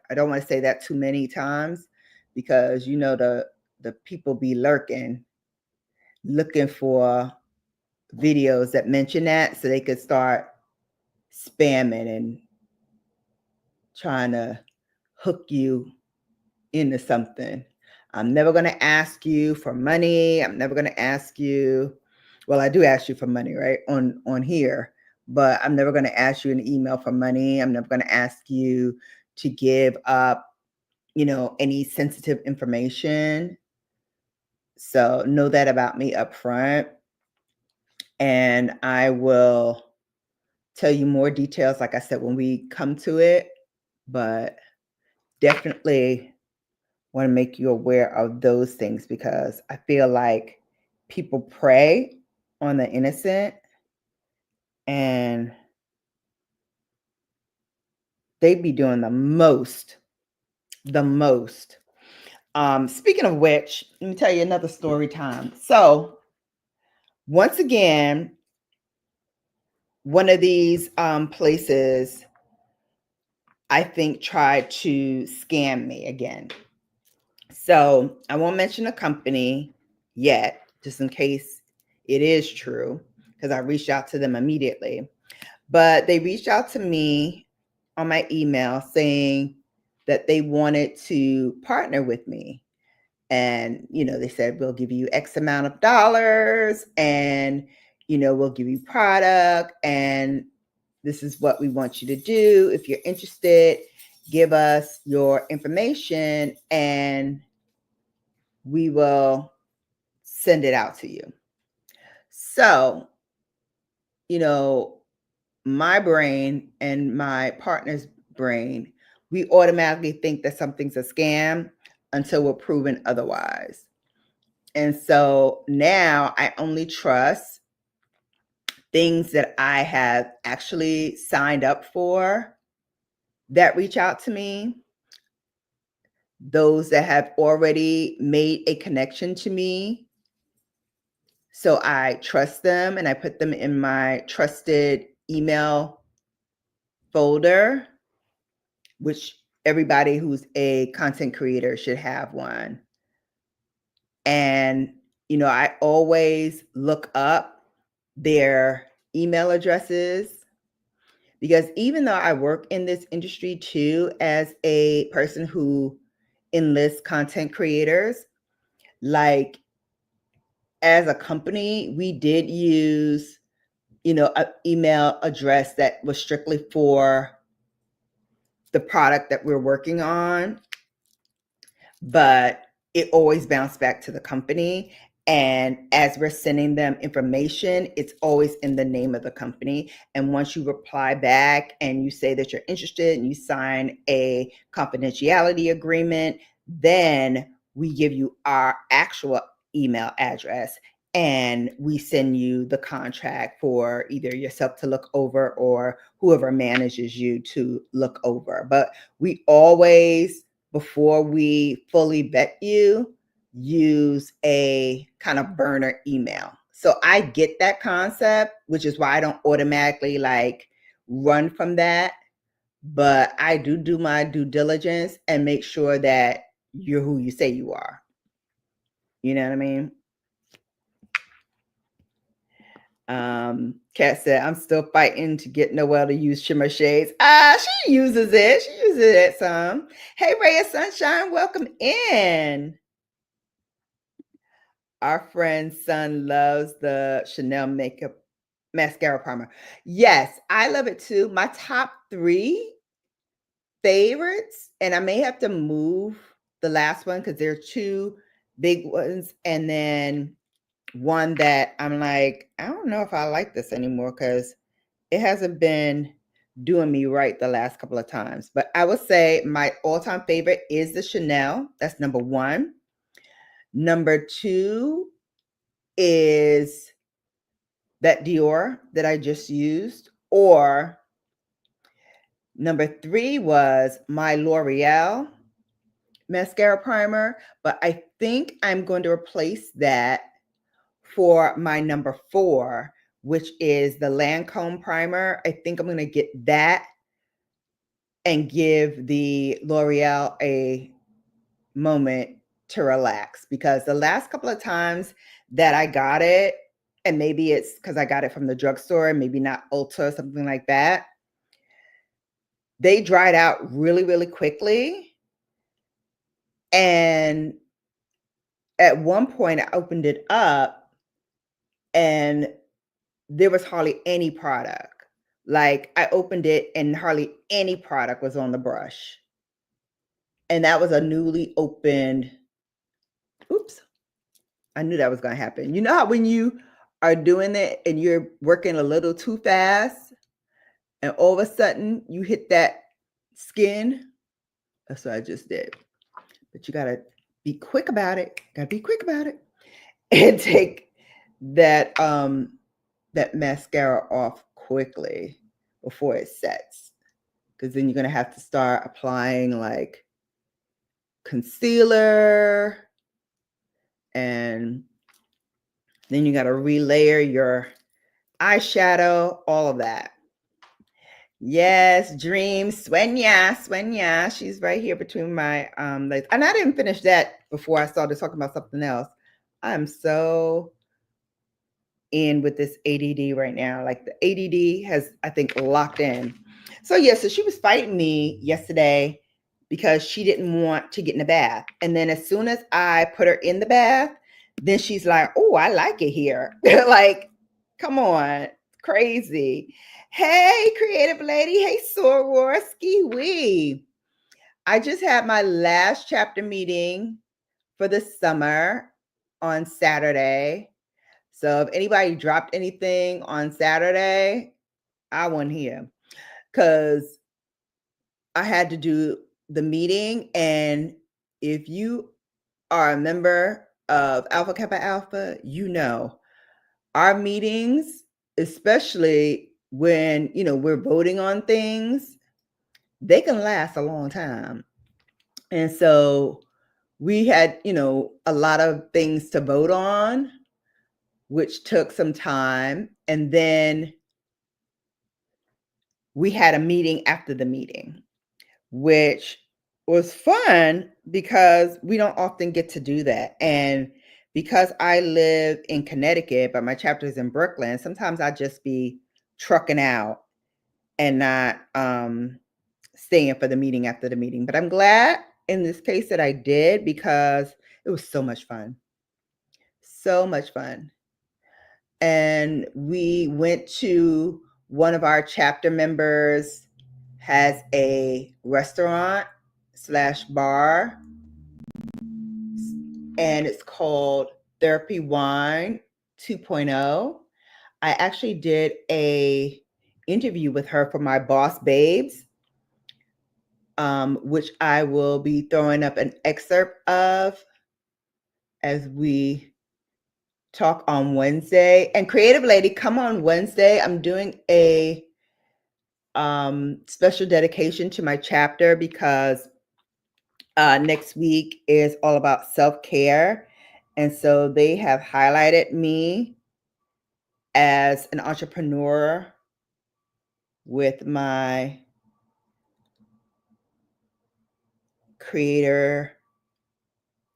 I don't want to say that too many times because the people be lurking, looking for videos that mention that so they could start spamming and trying to hook you into something. I'm never going to ask you for money. I'm never going to ask you. Well, I do ask you for money, right? On here, but I'm never going to ask you an email for money. I'm never going to ask you to give up, any sensitive information. So know that about me up front. And I will tell you more details, like I said, when we come to it, but definitely want to make you aware of those things because I feel like people prey on the innocent and they be doing the most the most. Speaking of which, let me tell you another story time. So once again, one of these places, I think, tried to scam me again. So I won't mention the company yet, just in case it is true, because I reached out to them immediately. But they reached out to me on my email saying that they wanted to partner with me. And, they said, we'll give you X amount of dollars and, we'll give you product. And this is what we want you to do. If you're interested, give us your information and we will send it out to you. So, my brain and my partner's brain, we automatically think that something's a scam until we're proven otherwise. And so now I only trust things that I have actually signed up for that reach out to me, those that have already made a connection to me. So I trust them and I put them in my trusted email folder, which everybody who's a content creator should have one. And, I always look up their email addresses because even though I work in this industry too, as a person who enlists content creators, like as a company, we did use, an email address that was strictly for the product that we're working on, but it always bounced back to the company. And as we're sending them information, it's always in the name of the company. And once you reply back and you say that you're interested and you sign a confidentiality agreement, then we give you our actual email address and we send you the contract for either yourself to look over or whoever manages you to look over. But we always, before we fully vet you, use a kind of burner email. So I get that concept, which is why I don't automatically run from that. But I do my due diligence and make sure that you're who you say you are. You know what I mean? Kat said, I'm still fighting to get Noelle to use shimmer shades. She uses it. She uses it some. Hey, Ray of Sunshine, welcome in. Our friend's son loves the Chanel makeup mascara primer. Yes, I love it too. My top 3 favorites, and I may have to move the last one because there are 2 big ones and then one that I'm like, I don't know if I like this anymore because it hasn't been doing me right the last couple of times. But I would say my all-time favorite is the Chanel. That's number 1. Number 2 is that Dior that I just used, or number 3 was my L'Oreal mascara primer, but I think I'm going to replace that for my number 4, which is the Lancome primer. I think I'm going to get that and give the L'Oreal a moment to relax, because the last couple of times that I got it, and maybe it's because I got it from the drugstore, maybe not Ulta or something like that, they dried out really, really quickly. And at one point I opened it up and there was hardly any product. Like I opened it and hardly any product was on the brush. And that was a newly opened, oops, I knew that was going to happen. You know how when you are doing it and you're working a little too fast and all of a sudden you hit that skin? That's what I just did. But you got to be quick about it. And take that that mascara off quickly before it sets. Because then you're going to have to start applying like concealer, and then you got to relayer your eyeshadow, all of that. Yes, Dream, Swenya. She's right here between my legs. And I didn't finish that before I started talking about something else. I'm so in with this ADD right now. Like the ADD has, I think, locked in. So yeah, so she was fighting me yesterday because she didn't want to get in the bath. And then as soon as I put her in the bath, then she's like, oh, I like it here. Like, come on, crazy. Hey, creative lady. Hey, Sororsky Wee. I just had my last chapter meeting for the summer on Saturday. So if anybody dropped anything on Saturday, I wasn't here because I had to do the meeting. And if you are a member of Alpha Kappa Alpha, you know our meetings, especially when we're voting on things, they can last a long time. And so we had a lot of things to vote on, which took some time. And then we had a meeting after the meeting, which was fun because we don't often get to do that. And because I live in Connecticut, but my chapter is in Brooklyn, sometimes I just be trucking out and not staying for the meeting after the meeting. But I'm glad in this case that I did because it was so much fun. So much fun. And we went to one of our chapter members has a restaurant / bar, and it's called Therapy Wine 2.0. I actually did a interview with her for my Boss Babes, which I will be throwing up an excerpt of as we talk on Wednesday. And creative lady, come on Wednesday. I'm doing a special dedication to my chapter because next week is all about self-care. And so they have highlighted me as an entrepreneur with my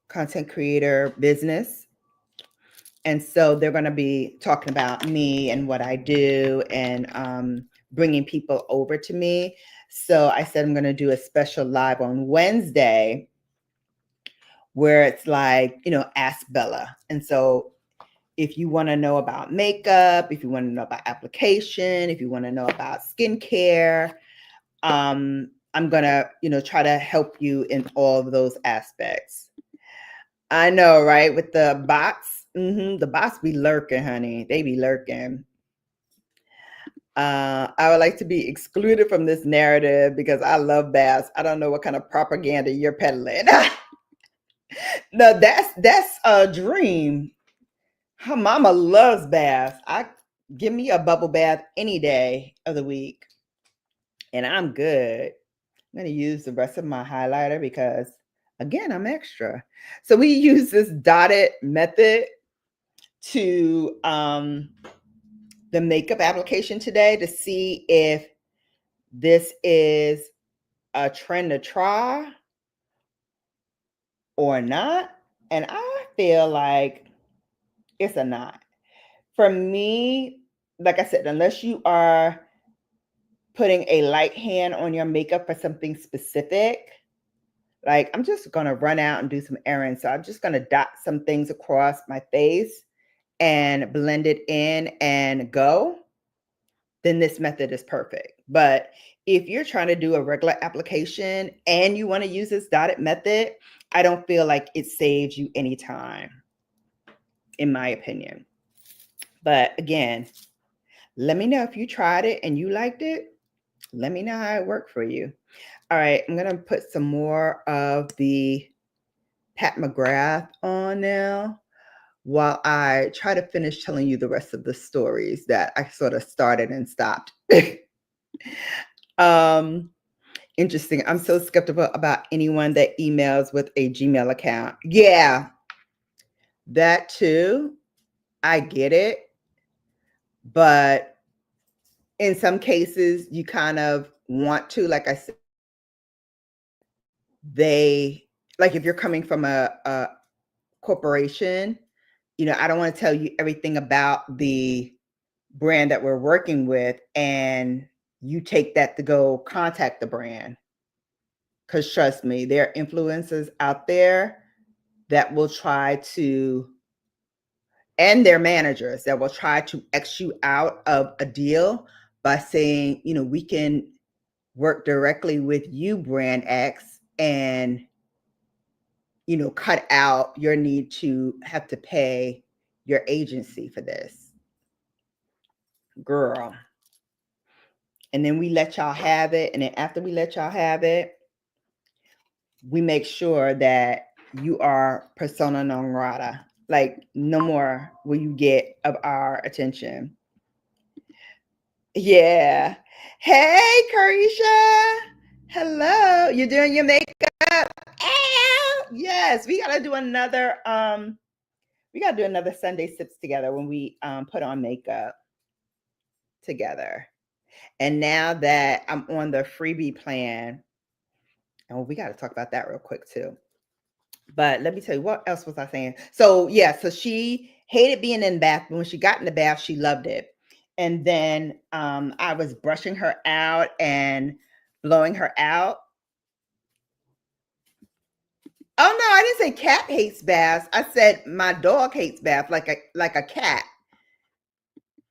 content creator business. And so they're going to be talking about me and what I do and bringing people over to me. So I said I'm going to do a special live on Wednesday where it's like, Ask Bella. And so if you want to know about makeup, if you want to know about application, if you want to know about skincare, I'm going to, try to help you in all of those aspects. I know, right? With the bots, the bots be lurking, honey. They be lurking. I would like to be excluded from this narrative because I love baths. I don't know what kind of propaganda you're peddling. No, that's a dream. Her mama loves baths. Give me a bubble bath any day of the week, and I'm good. I'm going to use the rest of my highlighter because, again, I'm extra. So we use this dotted method to the makeup application today to see if this is a trend to try or not. And I feel like it's a not. For me, like I said, unless you are putting a light hand on your makeup for something specific, like I'm just going to run out and do some errands. So I'm just going to dot some things across my face and blend it in and go, then this method is perfect. But if you're trying to do a regular application and you want to use this dotted method, I don't feel like it saves you any time, in my opinion. But again, let me know if you tried it and you liked it. Let me know how it worked for you. All right, I'm going to put some more of the Pat McGrath on now while I try to finish telling you the rest of the stories that I sort of started and stopped. Interesting. I'm so skeptical about anyone that emails with a Gmail account. Yeah, that too. I get it. But in some cases, you kind of want to, like I said, like if you're coming from a corporation, I don't want to tell you everything about the brand that we're working with and you take that to go contact the brand. Because trust me, there are influencers out there that will try to, and their managers that will try to X you out of a deal by saying, we can work directly with you, brand X, and, cut out your need to have to pay your agency for this. Girl. And then we let y'all have it. And then after we let y'all have it, we make sure that you are persona non grata. Like, no more will you get of our attention. Yeah. Hey, Carisha. Hello. You're doing your makeup? Ow! Yes, we gotta do another Sunday Sips together when we put on makeup together. And now that I'm on the freebie plan, and we got to talk about that real quick too. But let me tell you, what else was I saying? So yeah, so she hated being in the bath. When she got in the bath, she loved it. And then I was brushing her out and blowing her out. Oh no, I didn't say cat hates baths. I said my dog hates baths like a cat.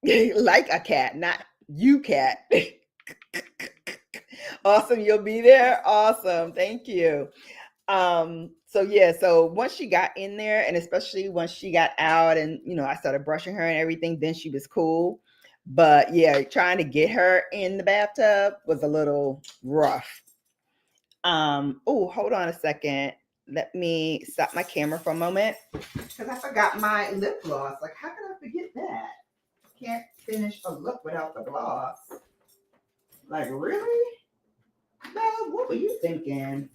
Like a cat, not you cat. Awesome, you'll be there. Awesome. Thank you. So once she got in there, and especially once she got out and I started brushing her and everything, then she was cool. But yeah, trying to get her in the bathtub was a little rough. Oh, hold on a second. Let me stop my camera for a moment because I forgot my lip gloss. Like, how could I forget that? Can't finish a look without the gloss. Like, really? No, what were you thinking?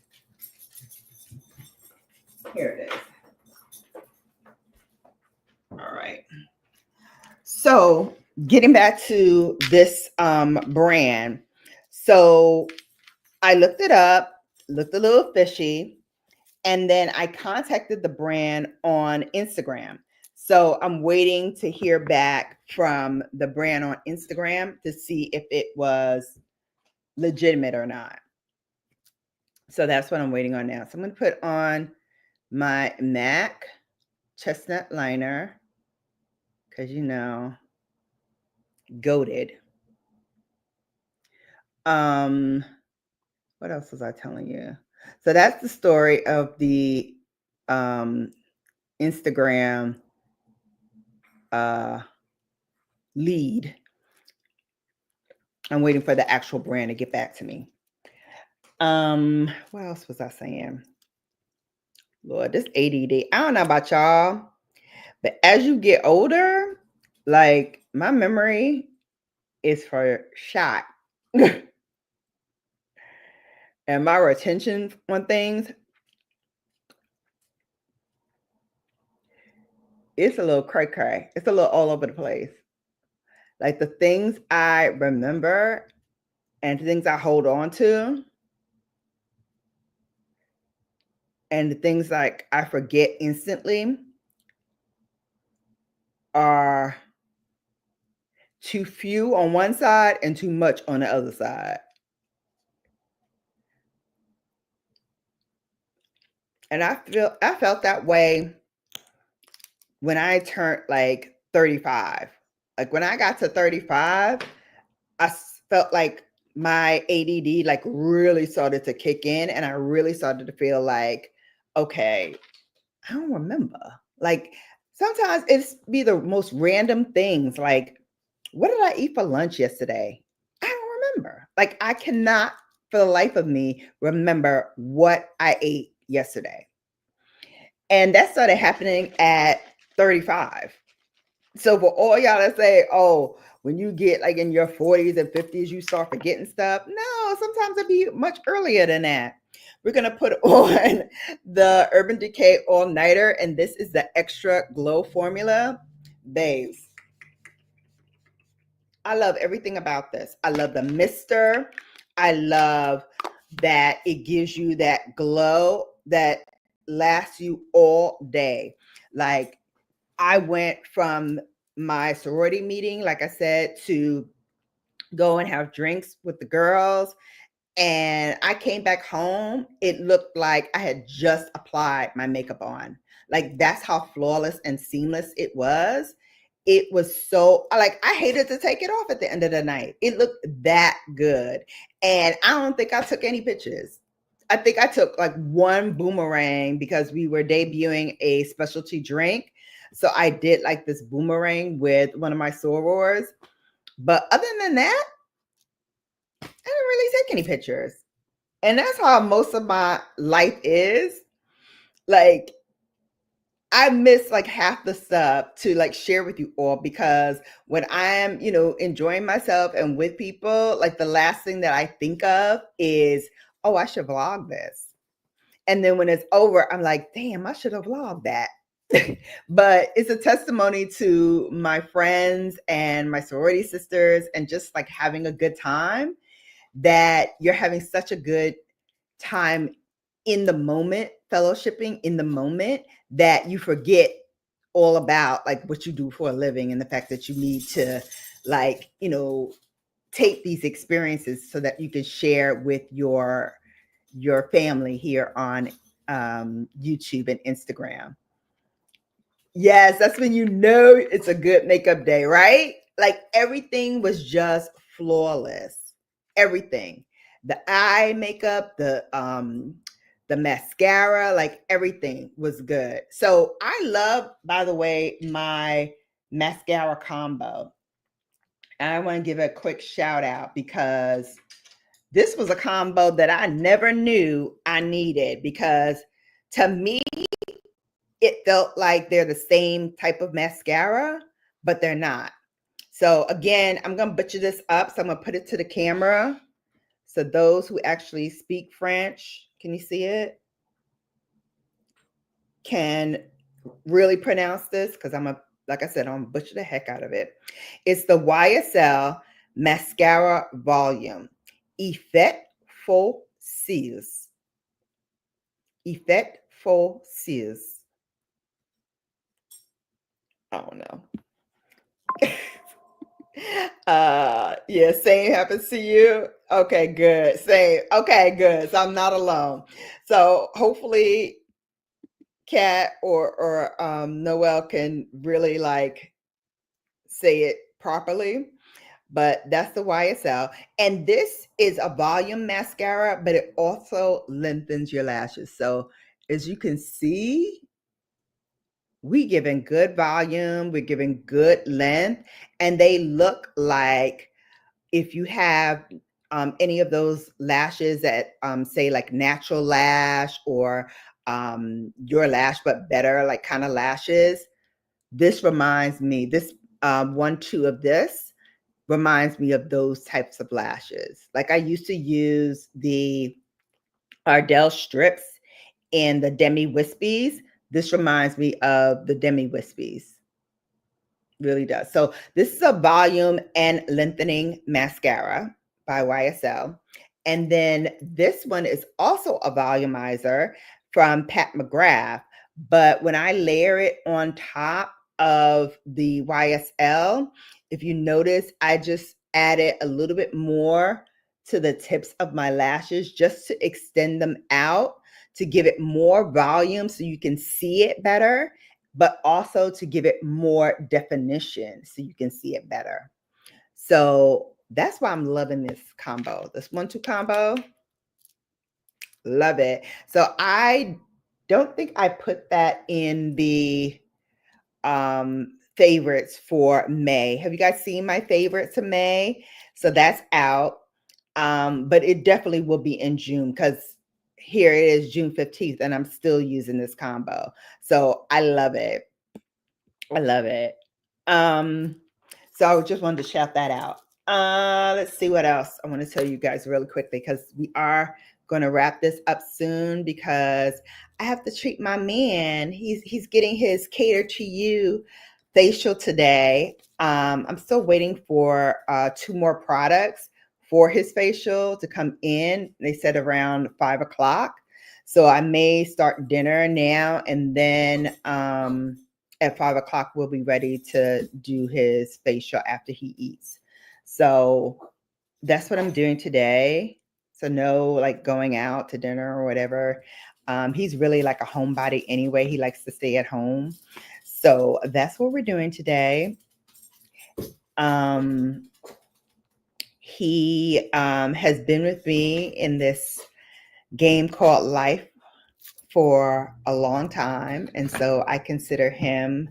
Here it is. All right. So getting back to this brand. So I looked it up, looked a little fishy, and then I contacted the brand on Instagram. So I'm waiting to hear back from the brand on Instagram to see if it was legitimate or not. So that's what I'm waiting on now. So I'm going to put on my MAC chestnut liner because, goated. What else was I telling you? So that's the story of the Instagram lead. I'm waiting for the actual brand to get back to me. What else was I saying? Lord, this ADD. I don't know about y'all, but as you get older, like my memory is for shot. And my retention on things, it's a little cray-cray. It's a little all over the place. Like the things I remember and the things I hold on to and the things like I forget instantly are too few on one side and too much on the other side. And I felt that way when I turned like 35. Like when I got to 35, I felt like my ADD like really started to kick in and I really started to feel like, okay, I don't remember. Like sometimes it's be the most random things. Like, what did I eat for lunch yesterday? I don't remember. Like I cannot for the life of me remember what I ate yesterday. And that started happening at 35. So for all y'all that say, oh, when you get like in your 40s and 50s, you start forgetting stuff. No, sometimes it be much earlier than that. We're gonna put on the Urban Decay All Nighter, and this is the Extra Glow formula. Babes, I love everything about this. I love the mister. I love that it gives you that glow that lasts you all day. Like I went from my sorority meeting, like I said, to go and have drinks with the girls. And I came back home. It looked like I had just applied my makeup on. Like that's how flawless and seamless it was. It was so like I hated to take it off at the end of the night. It looked that good. And I don't think I took any pictures. I think I took like one boomerang because we were debuting a specialty drink. So I did like this boomerang with one of my sorors. But other than that, I didn't really take any pictures. And that's how most of my life is. Like I miss like half the stuff to like share with you all because when I'm, enjoying myself and with people, like the last thing that I think of is, oh, I should vlog this. And then when it's over, I'm like, damn, I should have vlogged that. But it's a testimony to my friends and my sorority sisters and just like having a good time that you're having such a good time in the moment, fellowshipping in the moment, that you forget all about like what you do for a living and the fact that you need to like, take these experiences so that you can share with your family here on YouTube and Instagram. Yes, that's when you know it's a good makeup day, right? Like everything was just flawless. Everything. The eye makeup, the mascara, like everything was good. So I love, by the way, my mascara combo. And I want to give a quick shout out because this was a combo that I never knew I needed because to me, it felt like they're the same type of mascara, but they're not. So again, I'm going to butcher this up. So I'm going to put it to the camera. So those who actually speak French, can you see it? Can really pronounce this because like I said, I'm going to butcher the heck out of it. It's the YSL Mascara Volume. Effect Faux Cils. Effect Faux Cils. I don't know. Yeah, same happens to you. Okay, good. Same. Okay, good. So I'm not alone. So hopefully Kat or Noel can really like say it properly. But that's the YSL. And this is a volume mascara, but it also lengthens your lashes. So as you can see, we giving good volume, we're giving good length, and they look like if you have any of those lashes that say like natural lash or your lash but better like kind of lashes, this reminds me, this 1-2 of this reminds me of those types of lashes. Like I used to use the Ardell strips and the Demi Wispies. This reminds me of the Demi Wispies. Really does. So this is a volume and lengthening mascara by YSL. And then this one is also a volumizer from Pat McGrath. But when I layer it on top of the YSL, if you notice, I just added a little bit more to the tips of my lashes just to extend them out, to give it more volume so you can see it better, but also to give it more definition so you can see it better. So that's why I'm loving this combo, this 1-2 combo. Love it. So I don't think I put that in the favorites for May. Have you guys seen my favorites of May? So that's out. But it definitely will be in June because here it is June 15th and I'm still using this combo. So I love it. I love it. So I just wanted to shout that out. Let's see what else I want to tell you guys really quickly, because we are going to wrap this up soon, because I have to treat my man. He's getting his Cater to You facial today. I'm still waiting for 2 more products for his facial to come in. They said around 5 o'clock. So I may start dinner now, and then at 5 o'clock we'll be ready to do his facial after he eats. So that's what I'm doing today. So no like going out to dinner or whatever. He's really like a homebody anyway. He likes to stay at home. So that's what we're doing today. He has been with me in this game called life for a long time. And so I consider him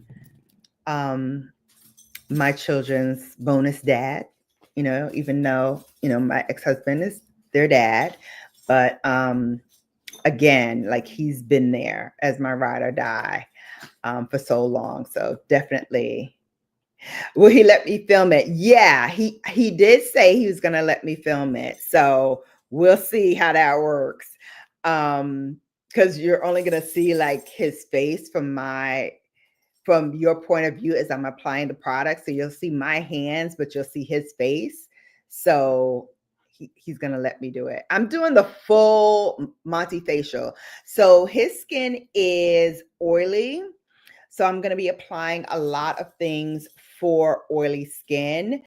my children's bonus dad, even though, my ex-husband is their dad. But again, like he's been there as my ride or die for so long. So definitely. Will he let me film it? Yeah, he did say he was gonna let me film it. So we'll see how that works. Because you're only gonna see like his face from your point of view as I'm applying the product. So you'll see my hands, but you'll see his face. So he's gonna let me do it. I'm doing the full Monty facial. So his skin is oily. So I'm gonna be applying a lot of things for oily skin.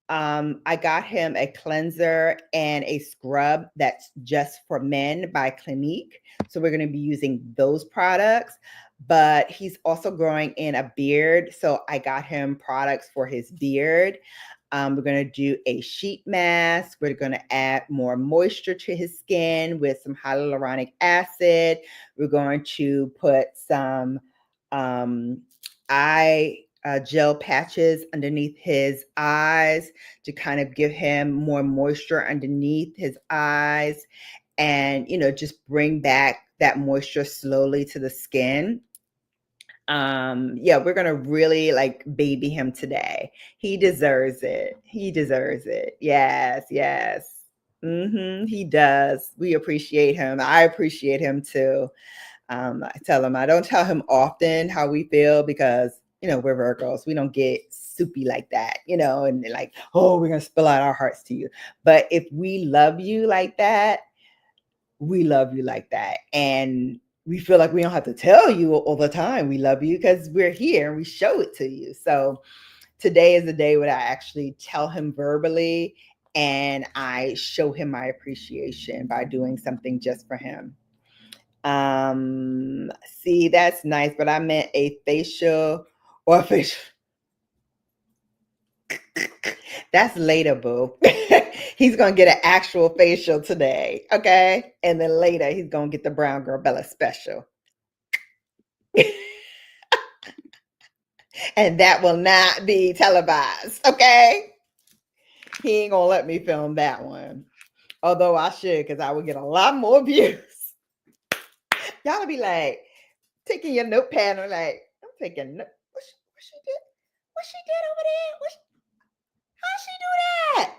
I got him a cleanser and a scrub that's just for men by Clinique. So we're going to be using those products, but he's also growing in a beard. So I got him products for his beard. We're going to do a sheet mask. We're going to add more moisture to his skin with some hyaluronic acid. We're going to put some eye gel patches underneath his eyes to kind of give him more moisture underneath his eyes, and just bring back that moisture slowly to the skin. Yeah, we're gonna really like baby him today. He deserves it. Yes, he does. We appreciate him. I appreciate him too. I don't tell him often how we feel, because we're Virgos. We don't get soupy like that, and they're like, oh, we're gonna spill out our hearts to you. But if we love you like that, we love you like that. And we feel like we don't have to tell you all the time we love you, because we're here and we show it to you. So today is the day where I actually tell him verbally, and I show him my appreciation by doing something just for him. See, that's nice, but I meant a facial or a facial. That's later, boo. He's gonna get an actual facial today, okay? And then later he's gonna get the Brown Girl Bella special. And that will not be televised, okay? He ain't gonna let me film that one. Although I should, because I would get a lot more views. Y'all will be like, taking your notepad and like, I'm taking what she did? What she did over there? How she do that?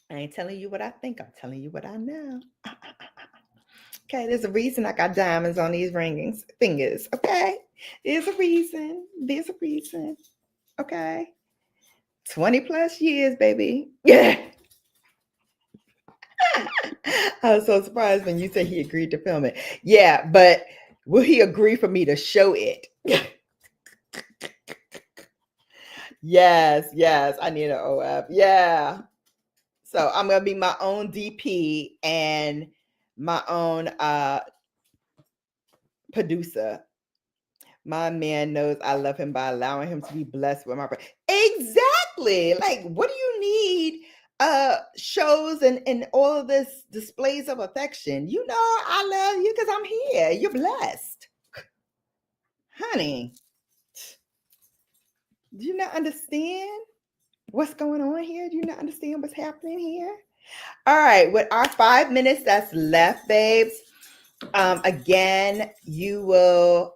I ain't telling you what I think. I'm telling you what I know. Okay, there's a reason I got diamonds on these fingers. Okay, there's a reason. Okay, 20 plus years, baby. Yeah. I was so surprised when you said he agreed to film it. Yeah, but will he agree for me to show it? Yes, I need an OF. Yeah. So I'm gonna be my own DP and my own producer. My man knows I love him by allowing him to be blessed with my brain. Exactly. Like, what do you need shows and all of this displays of affection? I love you because I'm here. You're blessed. Honey, do you not understand what's going on here? Do you not understand what's happening here? All right, with our 5 minutes that's left, babes, again, you will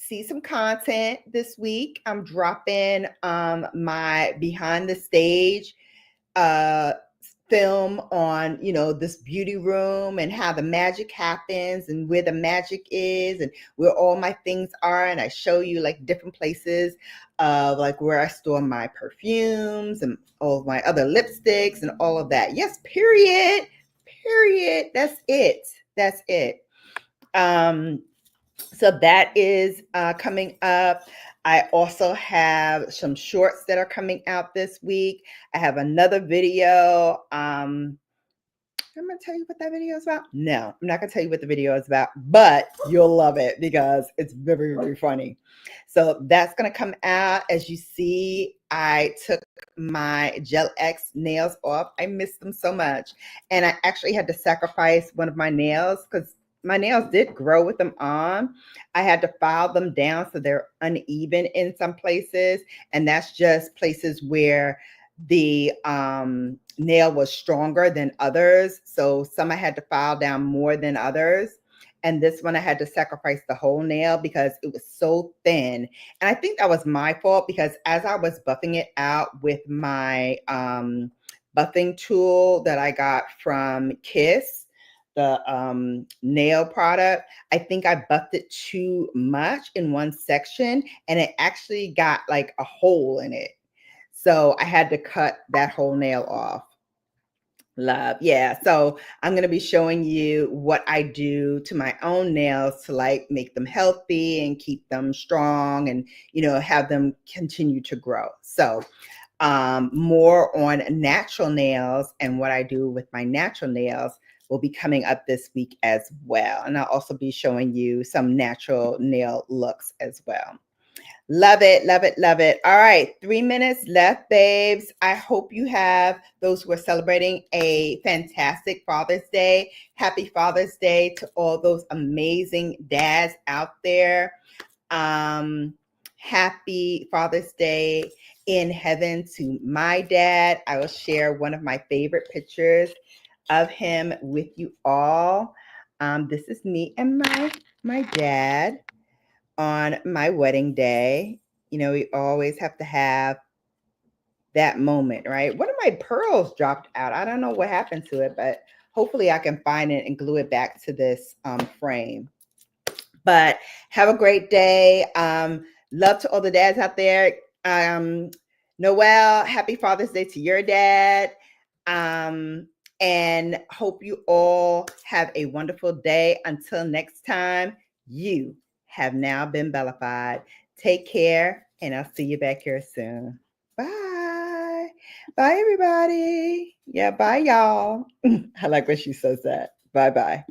see some content this week. I'm dropping my behind the stage film on, this beauty room and how the magic happens and where the magic is and where all my things are. And I show you like different places of like where I store my perfumes and all of my other lipsticks and all of that. Yes, period. That's it. So that is coming up. I also have some shorts that are coming out this week. I have another video. I'm going to tell you what that video is about. No, I'm not going to tell you what the video is about, but you'll love it because it's very, very funny. So that's going to come out. As you see, I took my Gel X nails off. I miss them so much. And I actually had to sacrifice one of my nails because my nails did grow with them on. I had to file them down so they're uneven in some places. And that's just places where the nail was stronger than others. So some I had to file down more than others. And this one I had to sacrifice the whole nail because it was so thin. And I think that was my fault because as I was buffing it out with my buffing tool that I got from Kiss, the nail product, I think I buffed it too much in one section and it actually got like a hole in it. So I had to cut that whole nail off. Love. Yeah. So I'm going to be showing you what I do to my own nails to like make them healthy and keep them strong and, have them continue to grow. So more on natural nails and what I do with my natural nails will be coming up this week as well. And I'll also be showing you some natural nail looks as well. Love it. All right, 3 minutes left, babes. I hope you have, those who are celebrating, a fantastic Father's Day. Happy Father's Day to all those amazing dads out there. Happy Father's Day in heaven to my dad. I will share one of my favorite pictures of him with you all. This is me and my dad on my wedding day. We always have to have that moment, right? One of my pearls dropped out. I don't know what happened to it, but hopefully I can find it and glue it back to this frame. But have a great day. Love to all the dads out there. Noel, happy Father's Day to your dad. And hope you all have a wonderful day. Until next time, you have now been bellified. Take care, and I'll see you back here soon. Bye. Bye, everybody. Yeah, bye, y'all. I like when she says that. Bye-bye.